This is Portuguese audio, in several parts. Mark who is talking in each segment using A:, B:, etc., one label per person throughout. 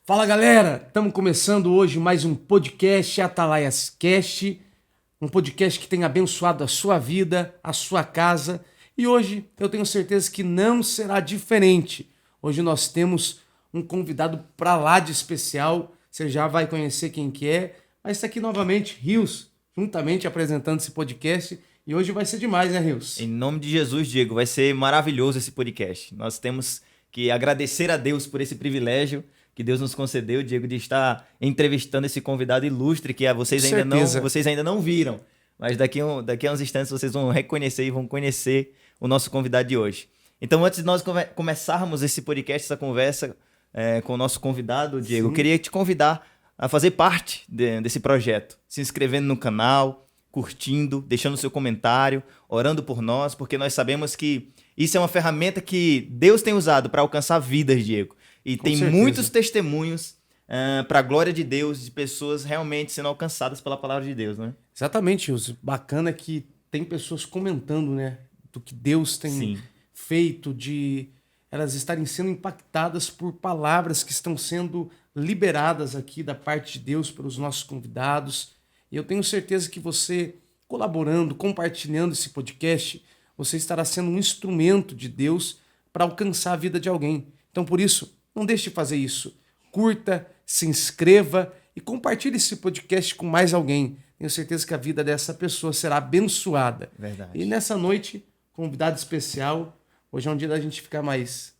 A: Fala galera, estamos começando hoje mais um podcast Atalaias Cast, um podcast que tem abençoado a sua vida, a sua casa, e hoje eu tenho certeza que não será diferente. Hoje nós temos um convidado para lá de especial, você já vai conhecer quem que é, mas está aqui novamente Rios, juntamente apresentando esse podcast, e hoje vai ser demais, né Rios?
B: Em nome de Jesus, Diego, vai ser maravilhoso esse podcast. Nós temos que agradecer a Deus por esse privilégio que Deus nos concedeu, Diego, de estar entrevistando esse convidado ilustre que vocês ainda não viram. Mas daqui a uns instantes vocês vão reconhecer e vão conhecer o nosso convidado de hoje. Então, antes de nós começarmos esse podcast, essa conversa com o nosso convidado, Diego, eu queria te convidar a fazer parte desse projeto, se inscrevendo no canal, curtindo, deixando seu comentário, orando por nós, porque nós sabemos que isso é uma ferramenta que Deus tem usado para alcançar vidas, Diego. E
A: Com
B: tem
A: certeza.
B: muitos testemunhos para a glória de Deus, de pessoas realmente sendo alcançadas pela palavra de Deus, né?
A: Exatamente, Rios. Bacana que tem pessoas comentando, né, do que Deus tem
B: Sim.
A: feito, de elas estarem sendo impactadas por palavras que estão sendo liberadas aqui da parte de Deus pelos nossos convidados. E eu tenho certeza que você, colaborando, compartilhando esse podcast, você estará sendo um instrumento de Deus para alcançar a vida de alguém. Então, por isso, não deixe de fazer isso. Curta, se inscreva e compartilhe esse podcast com mais alguém. Tenho certeza que a vida dessa pessoa será abençoada.
B: Verdade.
A: E nessa noite, convidado especial. Hoje é um dia da gente ficar mais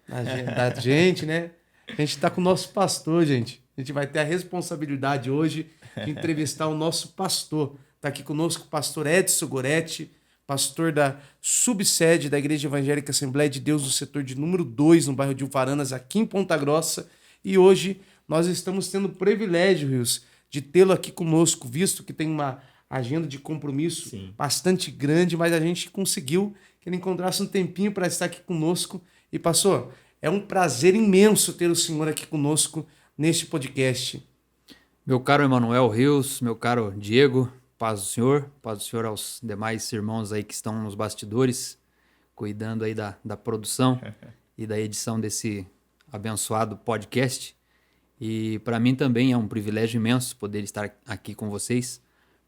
A: da gente, né? A gente está com o nosso pastor, gente. A gente vai ter a responsabilidade hoje de entrevistar o nosso pastor. Está aqui conosco o pastor Edson Goretti, pastor da subsede da Igreja Evangélica Assembleia de Deus, no setor de número 2, no bairro de Uvaranas, aqui em Ponta Grossa. E hoje nós estamos tendo o privilégio, Rios, de tê-lo aqui conosco, visto que tem uma agenda de compromisso bastante grande, mas a gente conseguiu que ele encontrasse um tempinho para estar aqui conosco. E, pastor, é um prazer imenso ter o senhor aqui conosco neste podcast.
C: Meu caro Emanuel Rios, meu caro Diego, paz do Senhor aos demais irmãos aí que estão nos bastidores, cuidando aí da produção e da edição desse abençoado podcast. E para mim também é um privilégio imenso poder estar aqui com vocês,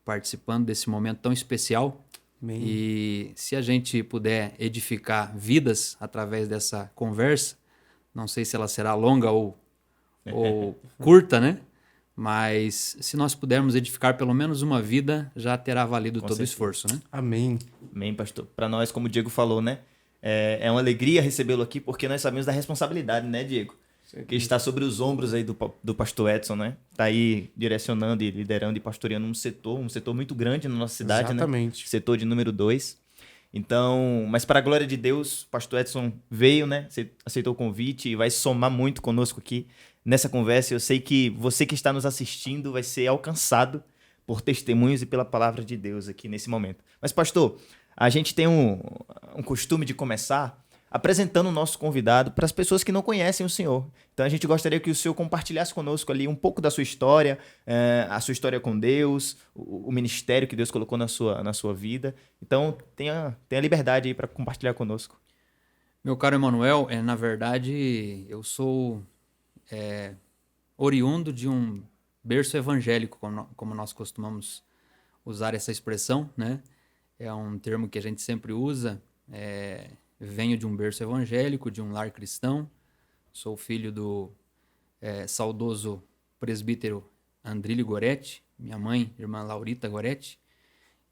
C: participando desse momento tão especial.
A: Amém.
C: E se a gente puder edificar vidas através dessa conversa, não sei se ela será longa ou curta, né? Mas se nós pudermos edificar pelo menos uma vida, já terá valido todo o esforço, né?
A: Amém.
B: Amém, pastor. Para nós, como o Diego falou, né? É uma alegria recebê-lo aqui, porque nós sabemos da responsabilidade, né, Diego? Que está sobre os ombros aí do pastor Edson, né? Está aí direcionando e liderando e pastoreando um setor muito grande na nossa cidade,
A: Exatamente.
B: né? Setor de número 2. Então, mas para a glória de Deus, o pastor Edson veio, né? Aceitou o convite e vai somar muito conosco aqui nessa conversa. Eu sei que você que está nos assistindo vai ser alcançado por testemunhos e pela palavra de Deus aqui nesse momento. Mas, pastor, a gente tem um costume de começar apresentando o nosso convidado para as pessoas que não conhecem o senhor. Então, a gente gostaria que o senhor compartilhasse conosco ali um pouco da sua história, a sua história com Deus, o ministério que Deus colocou na sua vida. Então, tenha liberdade aí para compartilhar conosco.
C: Meu caro Emanuel, na verdade, eu sou oriundo de um berço evangélico, como nós costumamos usar essa expressão, né? É um termo que a gente sempre usa. Venho de um berço evangélico, de um lar cristão. Sou filho do saudoso presbítero Andrílio Goretti, minha mãe, irmã Laurita Goretti.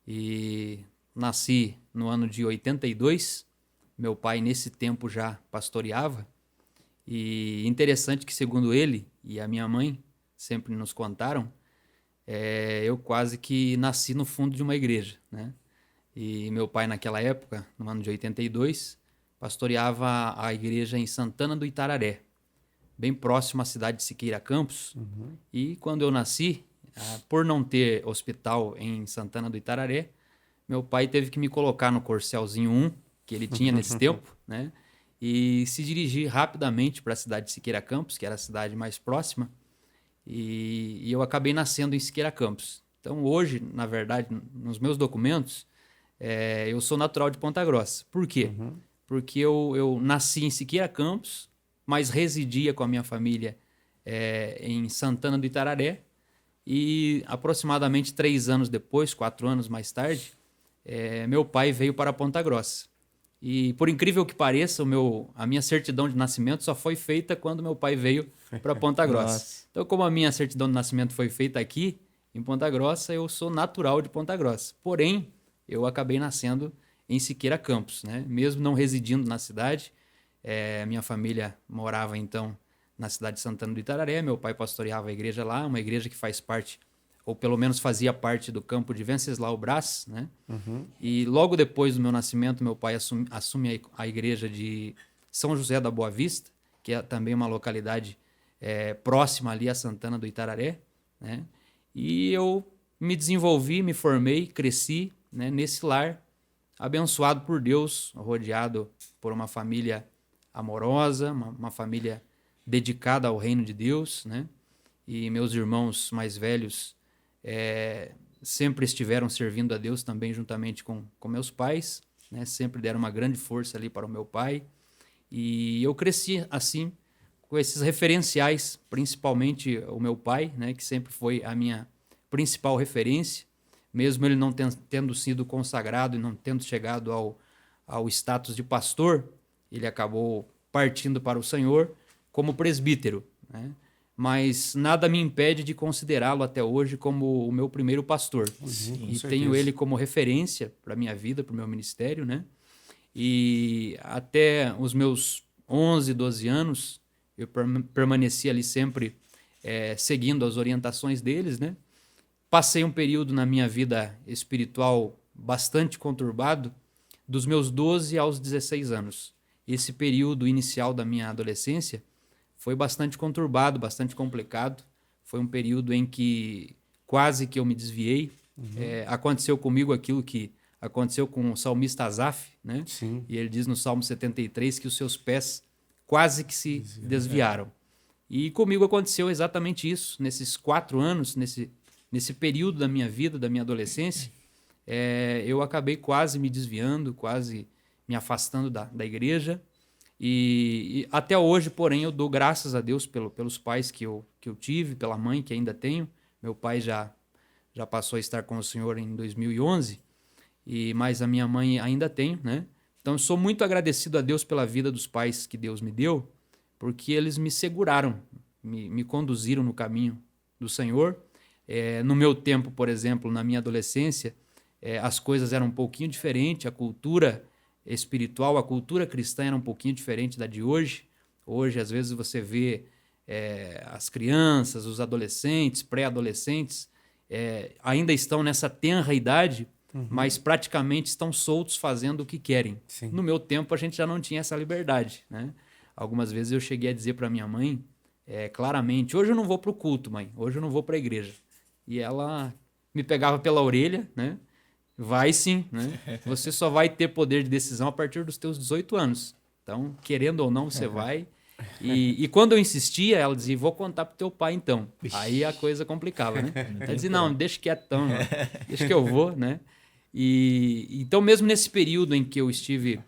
C: E nasci no ano de 82. Meu pai, nesse tempo, já pastoreava. E interessante que, segundo ele e a minha mãe sempre nos contaram, eu quase que nasci no fundo de uma igreja, né? E meu pai, naquela época, no ano de 82, pastoreava a igreja em Santana do Itararé, bem próximo à cidade de Siqueira Campos. E quando eu nasci, por não ter hospital em Santana do Itararé, meu pai teve que me colocar no Corcelzinho 1, que ele tinha nesse tempo, né? E se dirigir rapidamente para a cidade de Siqueira Campos, que era a cidade mais próxima, e eu acabei nascendo em Siqueira Campos. Então, hoje, na verdade, nos meus documentos, eu sou natural de Ponta Grossa. Por quê? Porque eu nasci em Siqueira Campos, mas residia com a minha família em Santana do Itararé. E aproximadamente 3 anos depois, 4 anos mais tarde, meu pai veio para Ponta Grossa. E por incrível que pareça, a minha certidão de nascimento só foi feita quando meu pai veio para Ponta Grossa.
B: Nossa.
C: Então, como a minha certidão de nascimento foi feita aqui, em Ponta Grossa, eu sou natural de Ponta Grossa. Porém, eu acabei nascendo em Siqueira Campos, né? Mesmo não residindo na cidade, minha família morava então na cidade de Santana do Itararé. Meu pai pastoreava a igreja lá, uma igreja que faz parte, ou pelo menos fazia parte do campo de Venceslau Brás, né? E logo depois do meu nascimento, meu pai assume a igreja de São José da Boa Vista, que é também uma localidade próxima ali a Santana do Itararé, né? E eu me desenvolvi, me formei, cresci, né, nesse lar, abençoado por Deus, rodeado por uma família amorosa, uma família dedicada ao reino de Deus, né? E meus irmãos mais velhos sempre estiveram servindo a Deus também juntamente com meus pais, né? Sempre deram uma grande força ali para o meu pai. E eu cresci assim, com esses referenciais, principalmente o meu pai, né? Que sempre foi a minha principal referência, mesmo ele não tendo sido consagrado e não tendo chegado ao status de pastor, ele acabou partindo para o Senhor como presbítero, né? Mas nada me impede de considerá-lo até hoje como o meu primeiro pastor. E tenho ele como referência para a minha vida, para o meu ministério, né? E até os meus 11, 12 anos, eu permaneci ali sempre seguindo as orientações deles, né? Passei um período na minha vida espiritual bastante conturbado, dos meus 12 aos 16 anos. Esse período inicial da minha adolescência foi bastante conturbado, bastante complicado. Foi um período em que quase que eu me desviei. Aconteceu comigo aquilo que aconteceu com o salmista Asaf, né?
A: Sim.
C: E ele diz no Salmo 73 que os seus pés quase que se desviaram. E comigo aconteceu exatamente isso. Nesses 4 anos, nesse período da minha vida, da minha adolescência, eu acabei quase me desviando, quase me afastando da igreja. E até hoje, porém, eu dou graças a Deus pelos pais que eu tive, pela mãe que ainda tenho. Meu pai já passou a estar com o Senhor em 2011, mas a minha mãe ainda tem, né? Então, eu sou muito agradecido a Deus pela vida dos pais que Deus me deu, porque eles me seguraram, me conduziram no caminho do Senhor. No meu tempo, por exemplo, na minha adolescência, as coisas eram um pouquinho diferentes, a cultura espiritual, a cultura cristã era um pouquinho diferente da de hoje. Hoje, às vezes, você vê as crianças, os adolescentes, pré-adolescentes, ainda estão nessa tenra idade, mas praticamente estão soltos fazendo o que querem.
A: Sim.
C: No meu tempo, a gente já não tinha essa liberdade, né? Algumas vezes eu cheguei a dizer para minha mãe, claramente, hoje eu não vou para o culto, mãe, hoje eu não vou para a igreja. E ela me pegava pela orelha, né? Vai sim, né? Você só vai ter poder de decisão a partir dos teus 18 anos. Então, querendo ou não, você vai. E quando eu insistia, ela dizia, vou contar pro teu pai então. Aí a coisa complicava, né? Ela dizia, não, deixa quietão, deixa que eu vou, né? Então, mesmo nesse período em que eu estive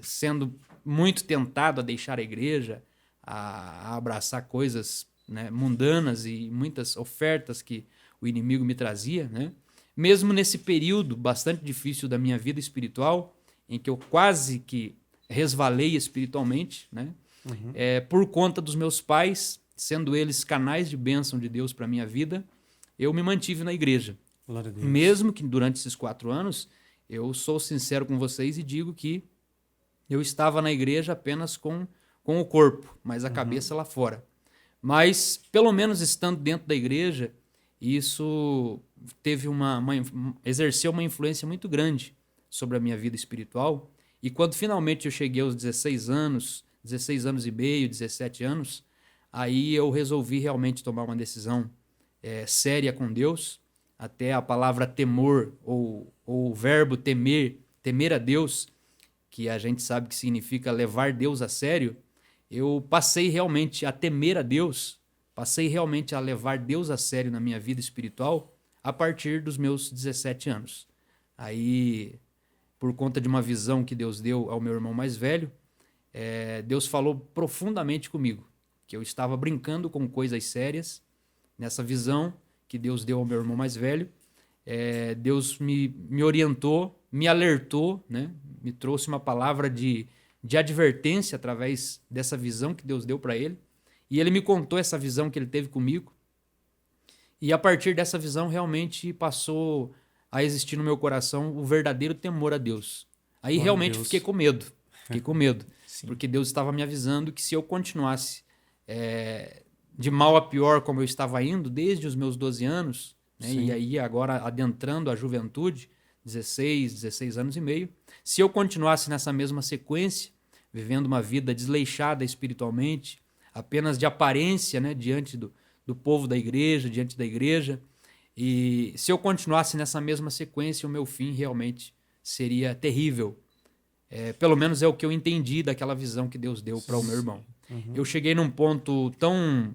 C: sendo muito tentado a deixar a igreja, a abraçar coisas, né, mundanas e muitas ofertas que o inimigo me trazia, né? Mesmo nesse período bastante difícil da minha vida espiritual, em que eu quase que resvalei espiritualmente, né? Por conta dos meus pais, sendo eles canais de bênção de Deus para a minha vida, eu me mantive na igreja.
A: Glória a Deus.
C: Mesmo que durante esses 4 anos, eu sou sincero com vocês e digo que eu estava na igreja apenas com o corpo, mas a cabeça lá fora. Mas, pelo menos estando dentro da igreja, isso teve exerceu uma influência muito grande sobre a minha vida espiritual. E quando finalmente eu cheguei aos 16 anos e meio, 17 anos, aí eu resolvi realmente tomar uma decisão séria com Deus. Até a palavra temor, ou o verbo temer a Deus, que a gente sabe que significa levar Deus a sério, eu passei realmente a temer a Deus, passei realmente a levar Deus a sério na minha vida espiritual a partir dos meus 17 anos. Aí, por conta de uma visão que Deus deu ao meu irmão mais velho, Deus falou profundamente comigo, que eu estava brincando com coisas sérias. Nessa visão que Deus deu ao meu irmão mais velho, Deus me orientou, me alertou, né? Me trouxe uma palavra de advertência através dessa visão que Deus deu para ele. E ele me contou essa visão que ele teve comigo. E a partir dessa visão realmente passou a existir no meu coração o verdadeiro temor a Deus. Aí realmente fiquei com medo. Fiquei com medo. Porque Deus estava me avisando que se eu continuasse de mal a pior como eu estava indo desde os meus 12 anos, né, e aí agora adentrando a juventude, 16 anos e meio, se eu continuasse nessa mesma sequência, vivendo uma vida desleixada espiritualmente, apenas de aparência, né, diante do povo da igreja, diante da igreja, e se eu continuasse nessa mesma sequência, o meu fim realmente seria terrível. Pelo menos é o que eu entendi daquela visão que Deus deu para o meu irmão. Eu cheguei num ponto tão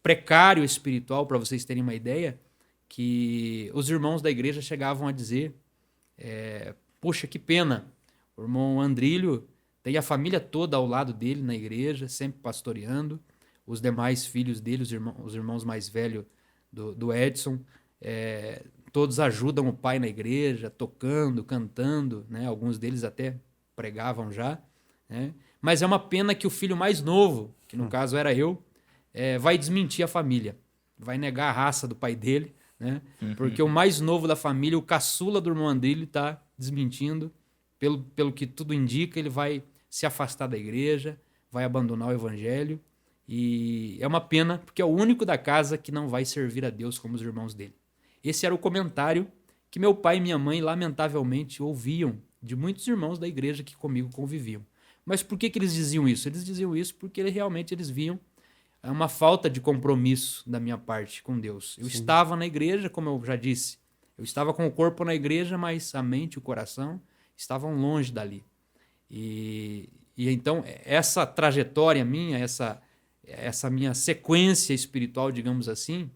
C: precário espiritual, para vocês terem uma ideia, que os irmãos da igreja chegavam a dizer, puxa, que pena, o irmão Andrílio tem a família toda ao lado dele na igreja, sempre pastoreando, os demais filhos dele, os irmãos mais velhos do Edson, todos ajudam o pai na igreja, tocando, cantando, né? Alguns deles até pregavam já, né? Mas é uma pena que o filho mais novo, que no caso era eu, vai desmentir a família, vai negar a raça do pai dele, né? Porque o mais novo da família, o caçula do irmão Andrílio, está desmentindo, pelo que tudo indica, ele vai se afastar da igreja, vai abandonar o evangelho, e é uma pena, porque é o único da casa que não vai servir a Deus como os irmãos dele. Esse era o comentário que meu pai e minha mãe, lamentavelmente, ouviam de muitos irmãos da igreja que comigo conviviam. Mas por que eles diziam isso? Eles diziam isso porque realmente eles viam uma falta de compromisso da minha parte com Deus. Eu estava na igreja, como eu já disse, eu estava com o corpo na igreja, mas a mente e o coração estavam longe dali. E então, essa trajetória minha, essa minha sequência espiritual, digamos assim,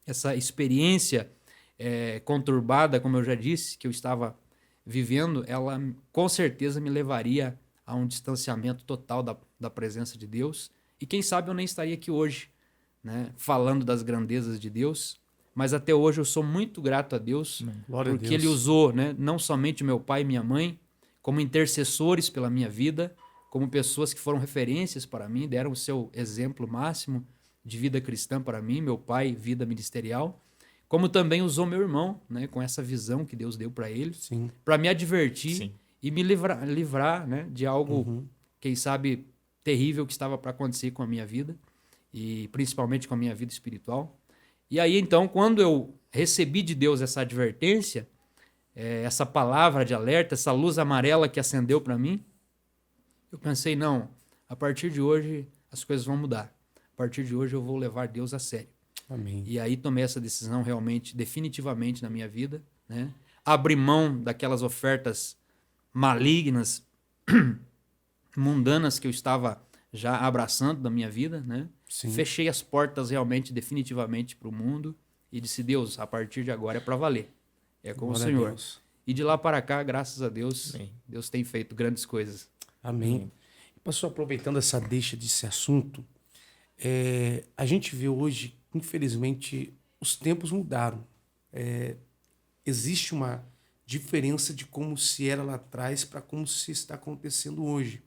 C: essa experiência conturbada, como eu já disse, que eu estava vivendo, ela com certeza me levaria a um distanciamento total da presença de Deus. E quem sabe eu nem estaria aqui hoje, né, falando das grandezas de Deus, mas até hoje eu sou muito grato a Deus, porque Ele usou, né, não somente meu pai e minha mãe, como intercessores pela minha vida, como pessoas que foram referências para mim, deram o seu exemplo máximo de vida cristã para mim, meu pai, vida ministerial, como também usou meu irmão, né, com essa visão que Deus deu para ele, para me advertir e me livrar, né, de algo, quem sabe, terrível que estava para acontecer com a minha vida, e principalmente com a minha vida espiritual. E aí, então, quando eu recebi de Deus essa advertência, essa palavra de alerta, essa luz amarela que acendeu para mim, eu pensei, não, a partir de hoje as coisas vão mudar. A partir de hoje eu vou levar Deus a sério.
A: Amém.
C: E aí tomei essa decisão realmente, definitivamente na minha vida, né? Abri mão daquelas ofertas malignas, mundanas que eu estava já abraçando na minha vida, né? Fechei as portas realmente, definitivamente para o mundo e disse, Deus, a partir de agora é para valer. É com o Senhor. E de lá para cá, graças a Deus, Deus tem feito grandes coisas.
A: Amém. Pastor, aproveitando essa deixa desse assunto, a gente vê hoje, infelizmente, os tempos mudaram. Existe uma diferença de como se era lá atrás para como se está acontecendo hoje.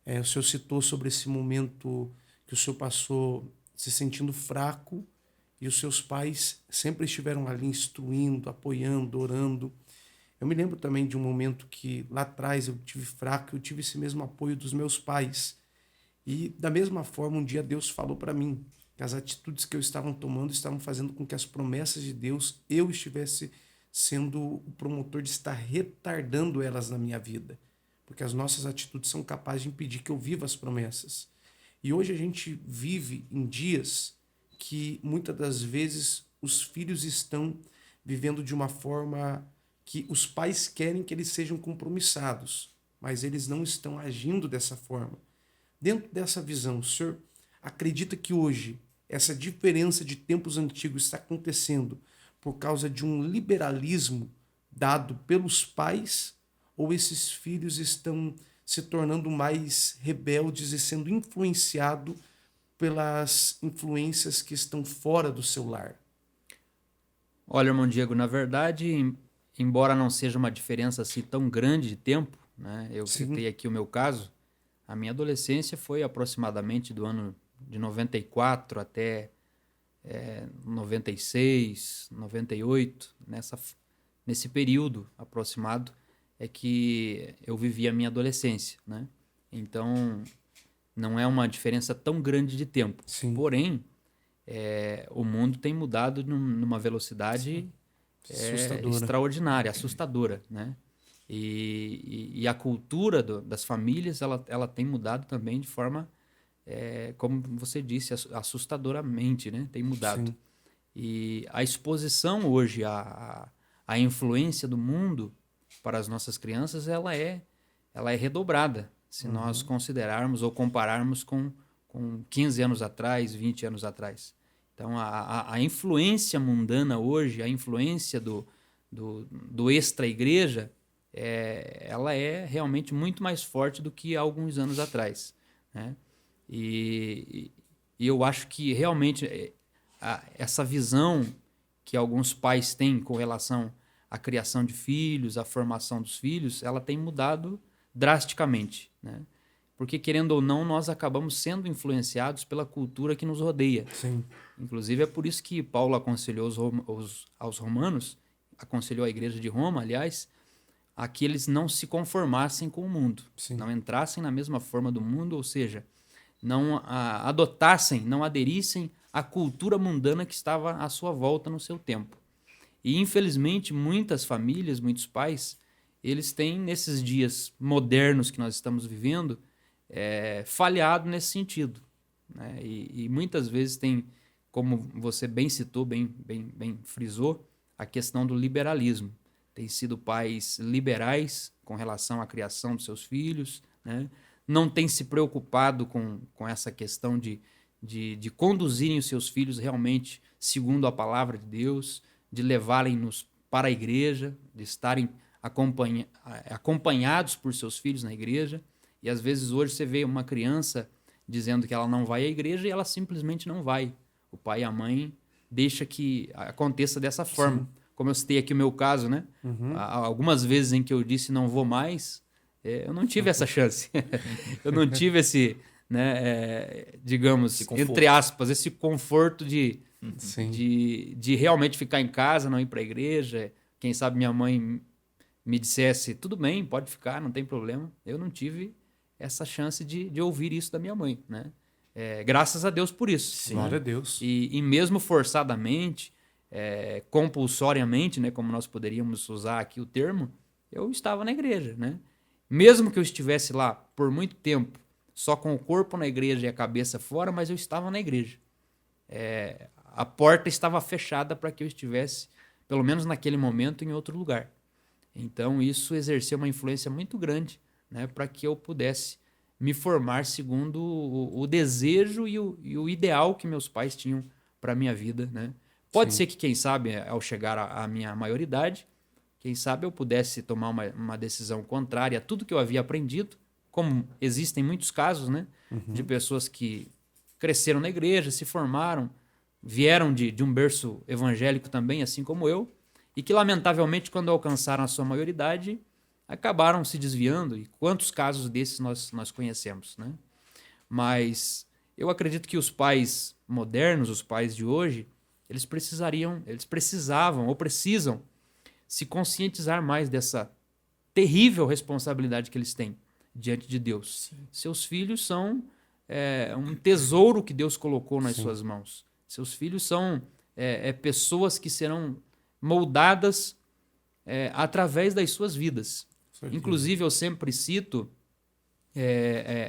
A: O senhor citou sobre esse momento que o senhor passou se sentindo fraco e os seus pais sempre estiveram ali instruindo, apoiando, orando. Eu me lembro também de um momento que lá atrás eu tive fraco, eu tive esse mesmo apoio dos meus pais. E da mesma forma, um dia Deus falou para mim que as atitudes que eu estava tomando estavam fazendo com que as promessas de Deus, eu estivesse sendo o promotor de estar retardando elas na minha vida. Porque as nossas atitudes são capazes de impedir que eu viva as promessas. E hoje a gente vive em dias que muitas das vezes os filhos estão vivendo de uma forma que os pais querem que eles sejam compromissados, mas eles não estão agindo dessa forma. Dentro dessa visão, o senhor acredita que hoje essa diferença de tempos antigos está acontecendo por causa de um liberalismo dado pelos pais, ou esses filhos estão se tornando mais rebeldes e sendo influenciado pelas influências que estão fora do seu lar?
C: Olha, irmão Diego, na verdade, embora não seja uma diferença assim tão grande de tempo, né? Eu
A: Sim.
C: citei aqui o meu caso, a minha adolescência foi aproximadamente do ano de 94 até 96, 98, nesse período aproximado é que eu vivi a minha adolescência, né? Então, não é uma diferença tão grande de tempo.
A: Sim.
C: Porém, o mundo tem mudado numa velocidade extraordinária, assustadora, né? E a cultura das famílias ela tem mudado também de forma, como você disse, assustadoramente, né? Tem mudado.
A: Sim.
C: E a exposição hoje à influência do mundo para as nossas crianças ela é redobrada, se nós considerarmos ou compararmos com 15 anos atrás, 20 anos atrás. Então, a influência mundana hoje, a influência do extra-igreja, ela é realmente muito mais forte do que há alguns anos atrás, né? E eu acho que realmente essa visão que alguns pais têm com relação à criação de filhos, à formação dos filhos, ela tem mudado drasticamente, né? Porque, querendo ou não, nós acabamos sendo influenciados pela cultura que nos rodeia.
A: Sim.
C: Inclusive, é por isso que Paulo aconselhou aos romanos, aconselhou a igreja de Roma, aliás, a que eles não se conformassem com o mundo,
A: Sim.
C: não entrassem na mesma forma do mundo, ou seja, não adotassem, não aderissem à cultura mundana que estava à sua volta no seu tempo. E, infelizmente, muitas famílias, muitos pais, eles têm, nesses dias modernos que nós estamos vivendo, falhado nesse sentido, né? E muitas vezes tem, como você bem citou, bem frisou, a questão do liberalismo. Tem sido pais liberais com relação à criação dos seus filhos, né? Não tem se preocupado com essa questão de conduzirem os seus filhos realmente segundo a palavra de Deus, de levarem-nos para a igreja, de estarem acompanhados por seus filhos na igreja. E às vezes hoje você vê uma criança dizendo que ela não vai à igreja e ela simplesmente não vai. O pai e a mãe deixam que aconteça dessa forma. Sim. Como eu citei aqui o meu caso, né? Algumas vezes em que eu disse não vou mais, eu não tive essa chance. Eu não tive esse, né, digamos, entre aspas, esse conforto de realmente ficar em casa, não ir para a igreja. Quem sabe minha mãe me dissesse, tudo bem, pode ficar, não tem problema. Eu não tive essa chance de ouvir isso da minha mãe, né? Graças a Deus por isso.
A: Sim. Glória a Deus.
C: E mesmo forçadamente, compulsoriamente, né, como nós poderíamos usar aqui o termo, eu estava na igreja, né? Mesmo que eu estivesse lá por muito tempo, só com o corpo na igreja e a cabeça fora, mas eu estava na igreja. A porta estava fechada para que eu estivesse, pelo menos naquele momento, em outro lugar. Então, isso exerceu uma influência muito grande, né, para que eu pudesse me formar segundo o desejo e o ideal que meus pais tinham para a minha vida, né? Pode ser que, quem sabe, ao chegar à minha maioridade, quem sabe eu pudesse tomar uma decisão contrária a tudo que eu havia aprendido, como existem muitos casos, né, de pessoas que cresceram na igreja, se formaram, vieram de um berço evangélico também, assim como eu, e que, lamentavelmente, quando alcançaram a sua maioridade, acabaram se desviando. E quantos casos desses nós conhecemos, né? Mas eu acredito que os pais modernos, os pais de hoje, eles precisavam ou precisam se conscientizar mais dessa terrível responsabilidade que eles têm diante de Deus. Sim. Seus filhos são um tesouro que Deus colocou nas suas mãos. Seus filhos são pessoas que serão moldadas através das suas vidas. Inclusive, eu sempre cito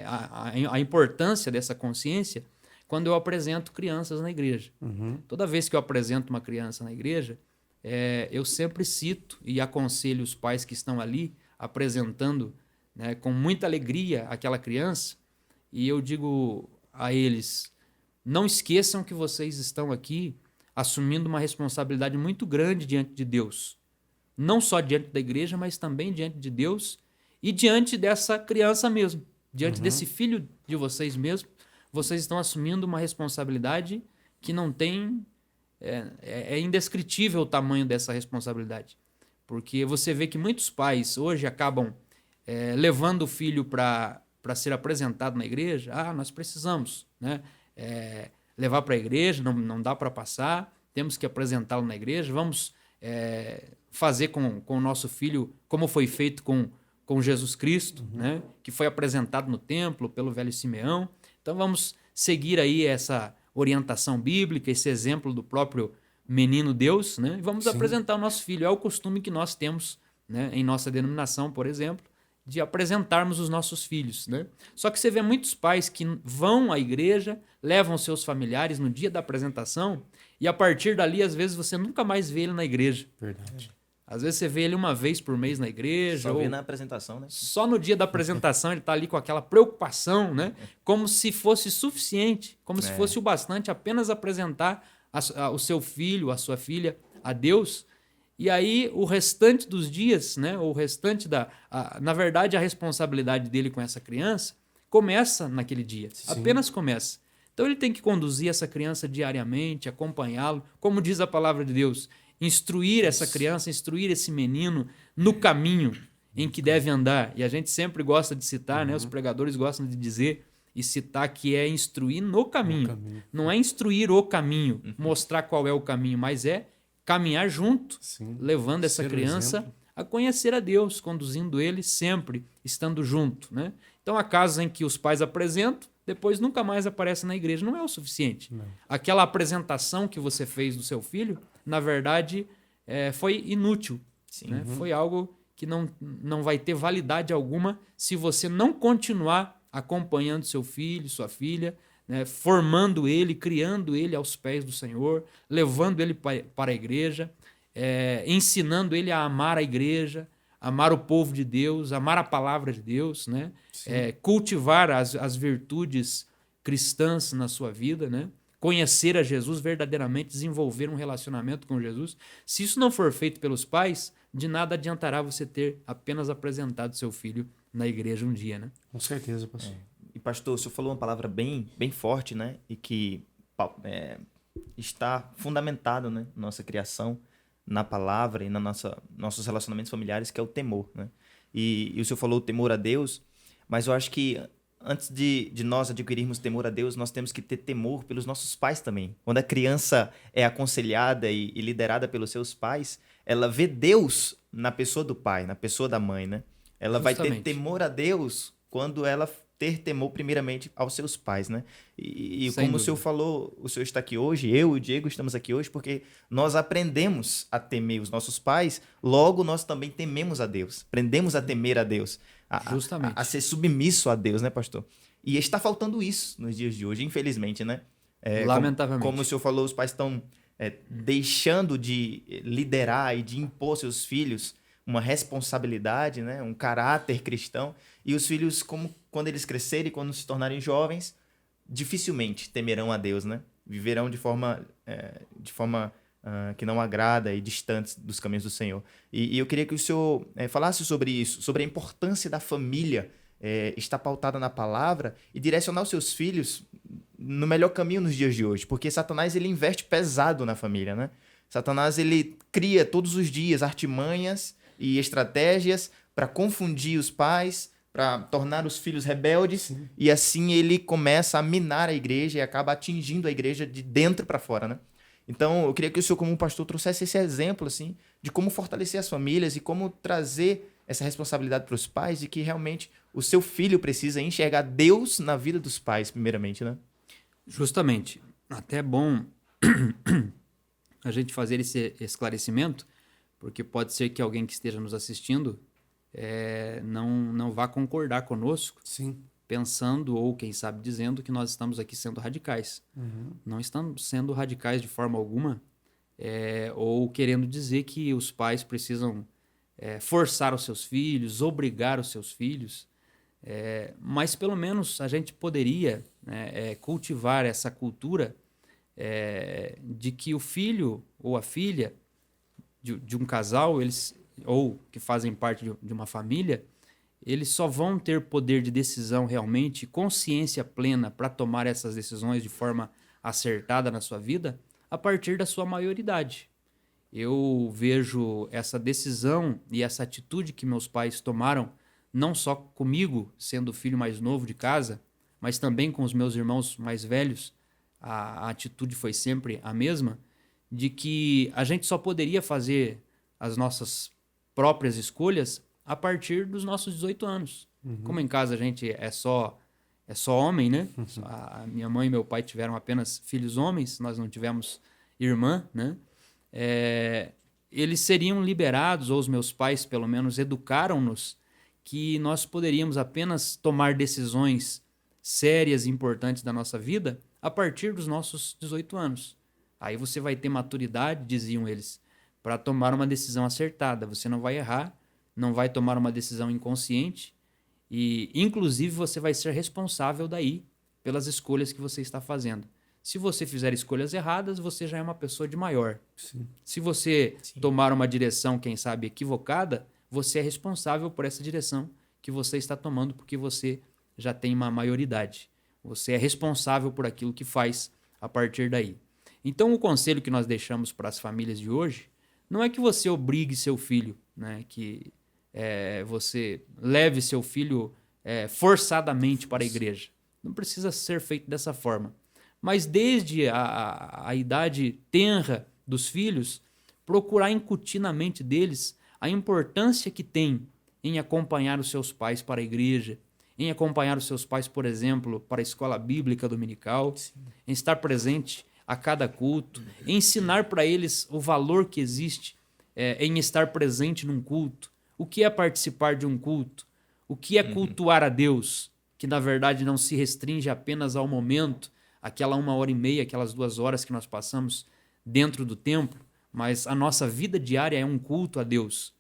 C: a importância dessa consciência quando eu apresento crianças na igreja. Toda vez que eu apresento uma criança na igreja, eu sempre cito e aconselho os pais que estão ali apresentando, né, com muita alegria aquela criança, e eu digo a eles, não esqueçam que vocês estão aqui assumindo uma responsabilidade muito grande diante de Deus. Não só diante da igreja, mas também diante de Deus E diante dessa criança mesmo, diante desse filho de vocês mesmos, vocês estão assumindo uma responsabilidade que não tem... É indescritível o tamanho dessa responsabilidade. Porque você vê que muitos pais hoje acabam levando o filho para ser apresentado na igreja. Nós precisamos, né? Levar para a igreja, não dá para passar, temos que apresentá-lo na igreja, vamos fazer com o nosso filho como foi feito com Jesus Cristo, né? Que foi apresentado no templo pelo velho Simeão. Então vamos seguir aí essa orientação bíblica, esse exemplo do próprio menino Deus, né? E vamos apresentar o nosso filho. É o costume que nós temos, né, em nossa denominação, por exemplo, de apresentarmos os nossos filhos, né? Só que você vê muitos pais que vão à igreja, levam seus familiares no dia da apresentação e a partir dali, às vezes, você nunca mais vê ele na igreja.
A: Verdade.
C: Às vezes você vê ele uma vez por mês na igreja.
B: Só vê na apresentação, né?
C: Só no dia da apresentação ele está ali com aquela preocupação, né? Como se fosse suficiente, como se fosse o bastante apenas apresentar o seu filho, a sua filha a Deus. E aí o restante dos dias, né? O restante na verdade, a responsabilidade dele com essa criança começa naquele dia. Apenas começa. Então ele tem que conduzir essa criança diariamente, acompanhá-lo, como diz a palavra de Deus, instruir essa criança, instruir esse menino no caminho em que deve andar. E a gente sempre gosta de citar, né? Os pregadores gostam de dizer e citar que é instruir no caminho. Não é instruir o caminho, mostrar qual é o caminho, mas é caminhar junto, levando essa criança a conhecer a Deus, conduzindo ele sempre, estando junto, né? Então, há casos em que os pais apresentam, depois nunca mais aparece na igreja. Não é o suficiente. Não. Aquela apresentação que você fez do seu filho, na verdade, foi inútil. Né? Foi algo que não vai ter validade alguma se você não continuar acompanhando seu filho, sua filha, né? Formando ele, criando ele aos pés do Senhor, levando ele para a igreja, ensinando ele a amar a igreja, amar o povo de Deus, amar a palavra de Deus, né? Cultivar as virtudes cristãs na sua vida, né? Conhecer a Jesus verdadeiramente, desenvolver um relacionamento com Jesus. Se isso não for feito pelos pais, de nada adiantará você ter apenas apresentado seu filho na igreja um dia, né?
A: Com certeza, pastor.
B: E pastor, o senhor falou uma palavra bem forte, né? E que está fundamentado, né? Nossa criação, na palavra e na nossos relacionamentos familiares, que é o temor, né? E o senhor falou o temor a Deus, mas eu acho que antes de nós adquirirmos temor a Deus, nós temos que ter temor pelos nossos pais também. Quando a criança é aconselhada e liderada pelos seus pais, ela vê Deus na pessoa do pai, na pessoa da mãe, né? Ela vai ter temor a Deus quando ela ter temor primeiramente aos seus pais, né? E como dúvida. O senhor falou, o senhor está aqui hoje, eu e o Diego estamos aqui hoje porque nós aprendemos a temer os nossos pais, logo nós também tememos a Deus, aprendemos a temer a Deus, a ser submisso a Deus, né, pastor? E está faltando isso nos dias de hoje, infelizmente, né?
C: Lamentavelmente.
B: Como o senhor falou, os pais estão deixando de liderar e de impor seus filhos uma responsabilidade, né? Um caráter cristão, e os filhos, quando eles crescerem, quando se tornarem jovens, dificilmente temerão a Deus, né? Viverão de forma que não agrada e distantes dos caminhos do Senhor. E eu queria que o senhor falasse sobre isso, sobre a importância da família estar pautada na palavra e direcionar os seus filhos no melhor caminho nos dias de hoje, porque Satanás ele investe pesado na família, né? Satanás ele cria todos os dias artimanhas e estratégias para confundir os pais, para tornar os filhos rebeldes. E assim ele começa a minar a igreja e acaba atingindo a igreja de dentro para fora, né? Então, eu queria que o senhor, como um pastor, trouxesse esse exemplo assim, de como fortalecer as famílias e como trazer essa responsabilidade para os pais de que realmente o seu filho precisa enxergar Deus na vida dos pais, primeiramente, né?
C: Justamente. Até é bom a gente fazer esse esclarecimento, porque pode ser que alguém que esteja nos assistindo não vá concordar conosco, pensando ou, quem sabe, dizendo que nós estamos aqui sendo radicais. Não estamos sendo radicais de forma alguma, ou querendo dizer que os pais precisam forçar os seus filhos, obrigar os seus filhos, mas pelo menos a gente poderia cultivar essa cultura de que o filho ou a filha de um casal, ou que fazem parte de uma família, eles só vão ter poder de decisão realmente, consciência plena para tomar essas decisões de forma acertada na sua vida a partir da sua maioridade. Eu vejo essa decisão e essa atitude que meus pais tomaram, não só comigo, sendo o filho mais novo de casa, mas também com os meus irmãos mais velhos. A atitude foi sempre a mesma, de que a gente só poderia fazer as nossas próprias escolhas a partir dos nossos 18 anos. Como em casa a gente é só homem, né? A minha mãe e meu pai tiveram apenas filhos homens, nós não tivemos irmã, né? Eles seriam liberados, ou os meus pais pelo menos educaram-nos, que nós poderíamos apenas tomar decisões sérias e importantes da nossa vida a partir dos nossos 18 anos. Aí você vai ter maturidade, diziam eles, para tomar uma decisão acertada. Você não vai errar, não vai tomar uma decisão inconsciente e, inclusive, você vai ser responsável daí pelas escolhas que você está fazendo. Se você fizer escolhas erradas, você já é uma pessoa de maior.
A: Sim.
C: Se você tomar uma direção, quem sabe, equivocada, você é responsável por essa direção que você está tomando porque você já tem uma maioridade. Você é responsável por aquilo que faz a partir daí. Então, o conselho que nós deixamos para as famílias de hoje não é que você obrigue seu filho, né? Que você leve seu filho forçadamente para a igreja. Não precisa ser feito dessa forma. Mas desde a idade tenra dos filhos, procurar incutir na mente deles a importância que tem em acompanhar os seus pais para a igreja, em acompanhar os seus pais, por exemplo, para a escola bíblica dominical, em estar presente a cada culto, ensinar para eles o valor que existe em estar presente num culto, o que é participar de um culto, o que é cultuar a Deus, que na verdade não se restringe apenas ao momento, aquela 1h30, aquelas 2 horas que nós passamos dentro do templo, mas a nossa vida diária é um culto a Deus.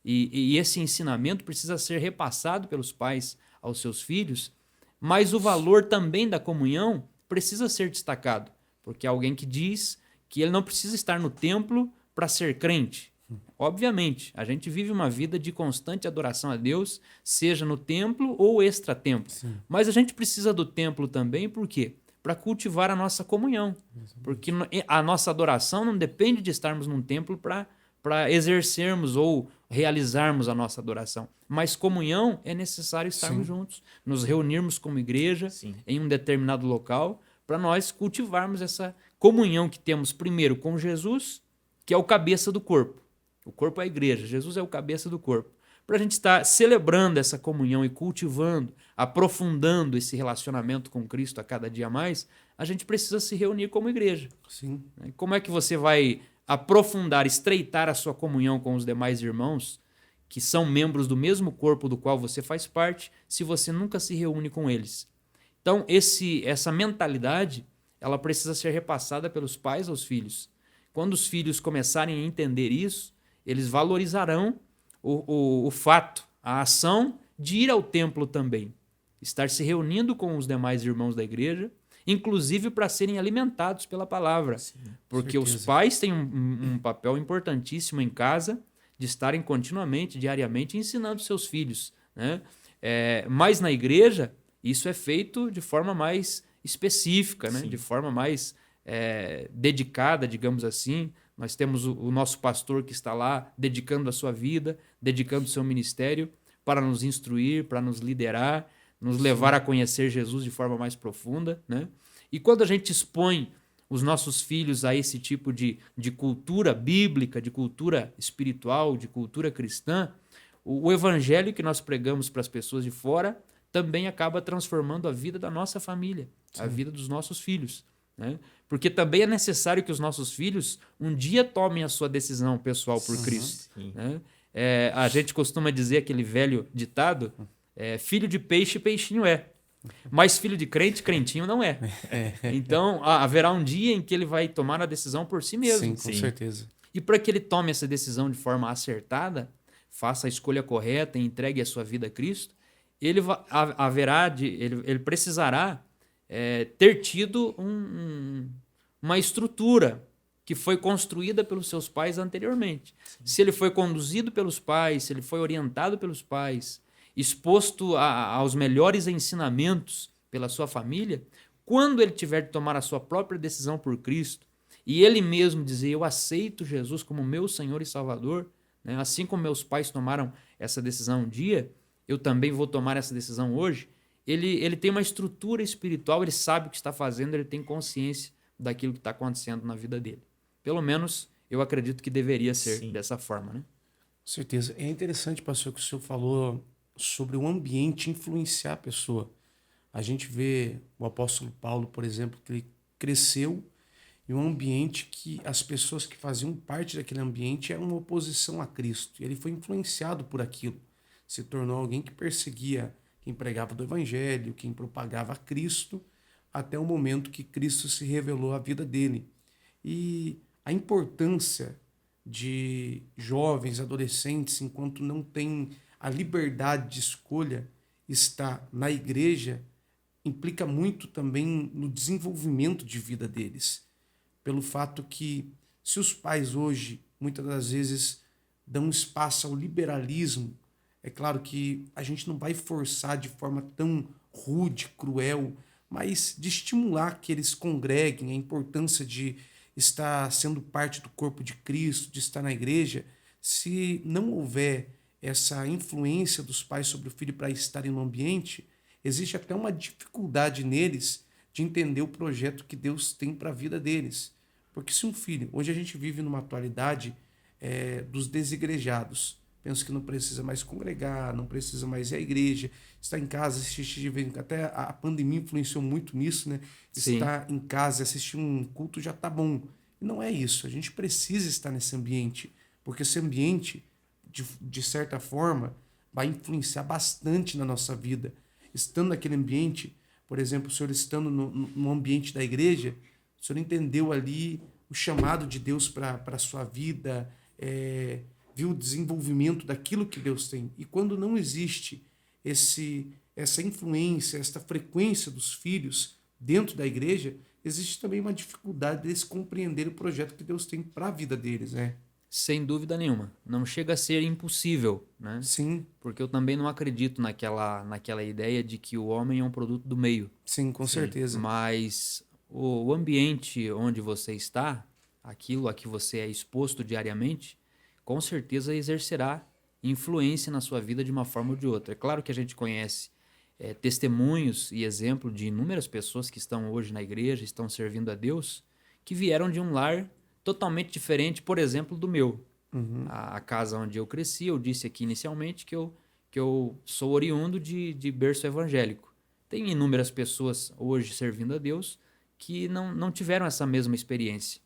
C: E esse ensinamento precisa ser repassado pelos pais aos seus filhos, mas o valor também da comunhão precisa ser destacado, porque há alguém que diz que ele não precisa estar no templo para ser crente. Obviamente, a gente vive uma vida de constante adoração a Deus, seja no templo ou extra-templo. Mas a gente precisa do templo também, por quê? Para cultivar a nossa comunhão. Porque a nossa adoração não depende de estarmos num templo para exercermos ou realizarmos a nossa adoração. Mas comunhão é necessário estarmos juntos, nos reunirmos como igreja em um determinado local, para nós cultivarmos essa comunhão que temos primeiro com Jesus, que é o cabeça do corpo. O corpo é a igreja, Jesus é o cabeça do corpo. Para a gente estar celebrando essa comunhão e cultivando, aprofundando esse relacionamento com Cristo a cada dia mais, a gente precisa se reunir como igreja.
A: Sim.
C: Como é que você vai aprofundar, estreitar a sua comunhão com os demais irmãos que são membros do mesmo corpo do qual você faz parte, se você nunca se reúne com eles? Então, essa mentalidade, ela precisa ser repassada pelos pais aos filhos. Quando os filhos começarem a entender isso, eles valorizarão o fato, a ação de ir ao templo também, estar se reunindo com os demais irmãos da igreja, inclusive para serem alimentados pela palavra. Sim, porque os pais têm um papel importantíssimo em casa de estarem continuamente, diariamente, ensinando seus filhos, né? Mas na igreja, isso é feito de forma mais específica, né? De forma mais dedicada, digamos assim. Nós temos o nosso pastor que está lá dedicando a sua vida, dedicando o seu ministério para nos instruir, para nos liderar, nos levar a conhecer Jesus de forma mais profunda, né? E quando a gente expõe os nossos filhos a esse tipo de cultura bíblica, de cultura espiritual, de cultura cristã, o evangelho que nós pregamos para as pessoas de fora também acaba transformando a vida da nossa família, a vida dos nossos filhos, né? Porque também é necessário que os nossos filhos um dia tomem a sua decisão pessoal por Cristo, né? A gente costuma dizer aquele velho ditado, filho de peixe, peixinho é. Mas filho de crente, crentinho não é. Então, haverá um dia em que ele vai tomar a decisão por si mesmo.
A: Sim, com certeza.
C: E para que ele tome essa decisão de forma acertada, faça a escolha correta e entregue a sua vida a Cristo, ele precisará ter tido uma estrutura que foi construída pelos seus pais anteriormente. Se ele foi conduzido pelos pais, se ele foi orientado pelos pais, exposto aos melhores ensinamentos pela sua família, quando ele tiver de tomar a sua própria decisão por Cristo, e ele mesmo dizer, eu aceito Jesus como meu Senhor e Salvador, né? Assim como meus pais tomaram essa decisão um dia, eu também vou tomar essa decisão hoje. Ele tem uma estrutura espiritual, ele sabe o que está fazendo, ele tem consciência daquilo que está acontecendo na vida dele. Pelo menos eu acredito que deveria ser dessa forma, né?
A: Com certeza. É interessante, pastor, que o senhor falou sobre o ambiente influenciar a pessoa. A gente vê o apóstolo Paulo, por exemplo, que ele cresceu em um ambiente que as pessoas que faziam parte daquele ambiente eram uma oposição a Cristo. E ele foi influenciado por aquilo. Se tornou alguém que perseguia quem pregava do evangelho, quem propagava Cristo, até o momento que Cristo se revelou à vida dele. E a importância de jovens, adolescentes, enquanto não têm a liberdade de escolha, estar na igreja, implica muito também no desenvolvimento de vida deles. Pelo fato que, se os pais hoje, muitas das vezes, dão espaço ao liberalismo, é claro que a gente não vai forçar de forma tão rude, cruel, mas de estimular que eles congreguem, a importância de estar sendo parte do corpo de Cristo, de estar na igreja. Se não houver essa influência dos pais sobre o filho para estarem no ambiente, existe até uma dificuldade neles de entender o projeto que Deus tem para a vida deles. Porque se um filho... Hoje a gente vive numa atualidade dos desigrejados. Penso que não precisa mais congregar, não precisa mais ir à igreja, está em casa, assistir, até a pandemia influenciou muito nisso, né? Estar em casa, assistir um culto já está bom. E não é isso, a gente precisa estar nesse ambiente, porque esse ambiente, de certa forma, vai influenciar bastante na nossa vida. Estando naquele ambiente, por exemplo, o senhor estando no ambiente da igreja, o senhor entendeu ali o chamado de Deus para a sua vida, viu o desenvolvimento daquilo que Deus tem. E quando não existe essa influência, essa frequência dos filhos dentro da igreja, existe também uma dificuldade deles compreender o projeto que Deus tem para a vida deles, né?
C: Sem dúvida nenhuma. Não chega a ser impossível, né?
A: Sim.
C: Porque eu também não acredito naquela ideia de que o homem é um produto do meio.
A: Sim, com certeza.
C: Mas o ambiente onde você está, aquilo a que você é exposto diariamente, com certeza exercerá influência na sua vida de uma forma ou de outra. É claro que a gente conhece testemunhos e exemplo de inúmeras pessoas que estão hoje na igreja, estão servindo a Deus, que vieram de um lar totalmente diferente, por exemplo, do meu.
A: Uhum.
C: A casa onde eu cresci, eu disse aqui inicialmente que eu sou oriundo de berço evangélico. Tem inúmeras pessoas hoje servindo a Deus que não tiveram essa mesma experiência.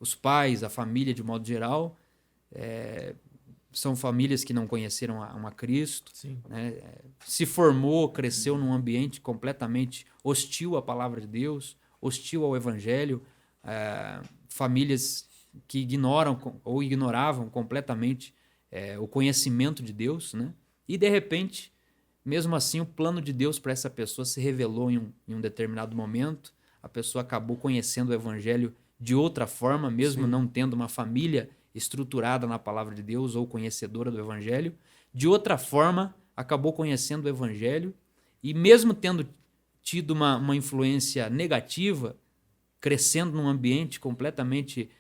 C: Os pais, a família de modo geral, são famílias que não conheceram a Cristo, né? Se formou, cresceu num ambiente completamente hostil à palavra de Deus, hostil ao evangelho, famílias que ignoram ou ignoravam completamente o conhecimento de Deus, né? E de repente, mesmo assim, o plano de Deus para essa pessoa se revelou em um determinado momento, a pessoa acabou conhecendo o evangelho de outra forma, mesmo não tendo uma família estruturada na palavra de Deus ou conhecedora do evangelho, de outra forma acabou conhecendo o evangelho e mesmo tendo tido uma influência negativa, crescendo num ambiente completamente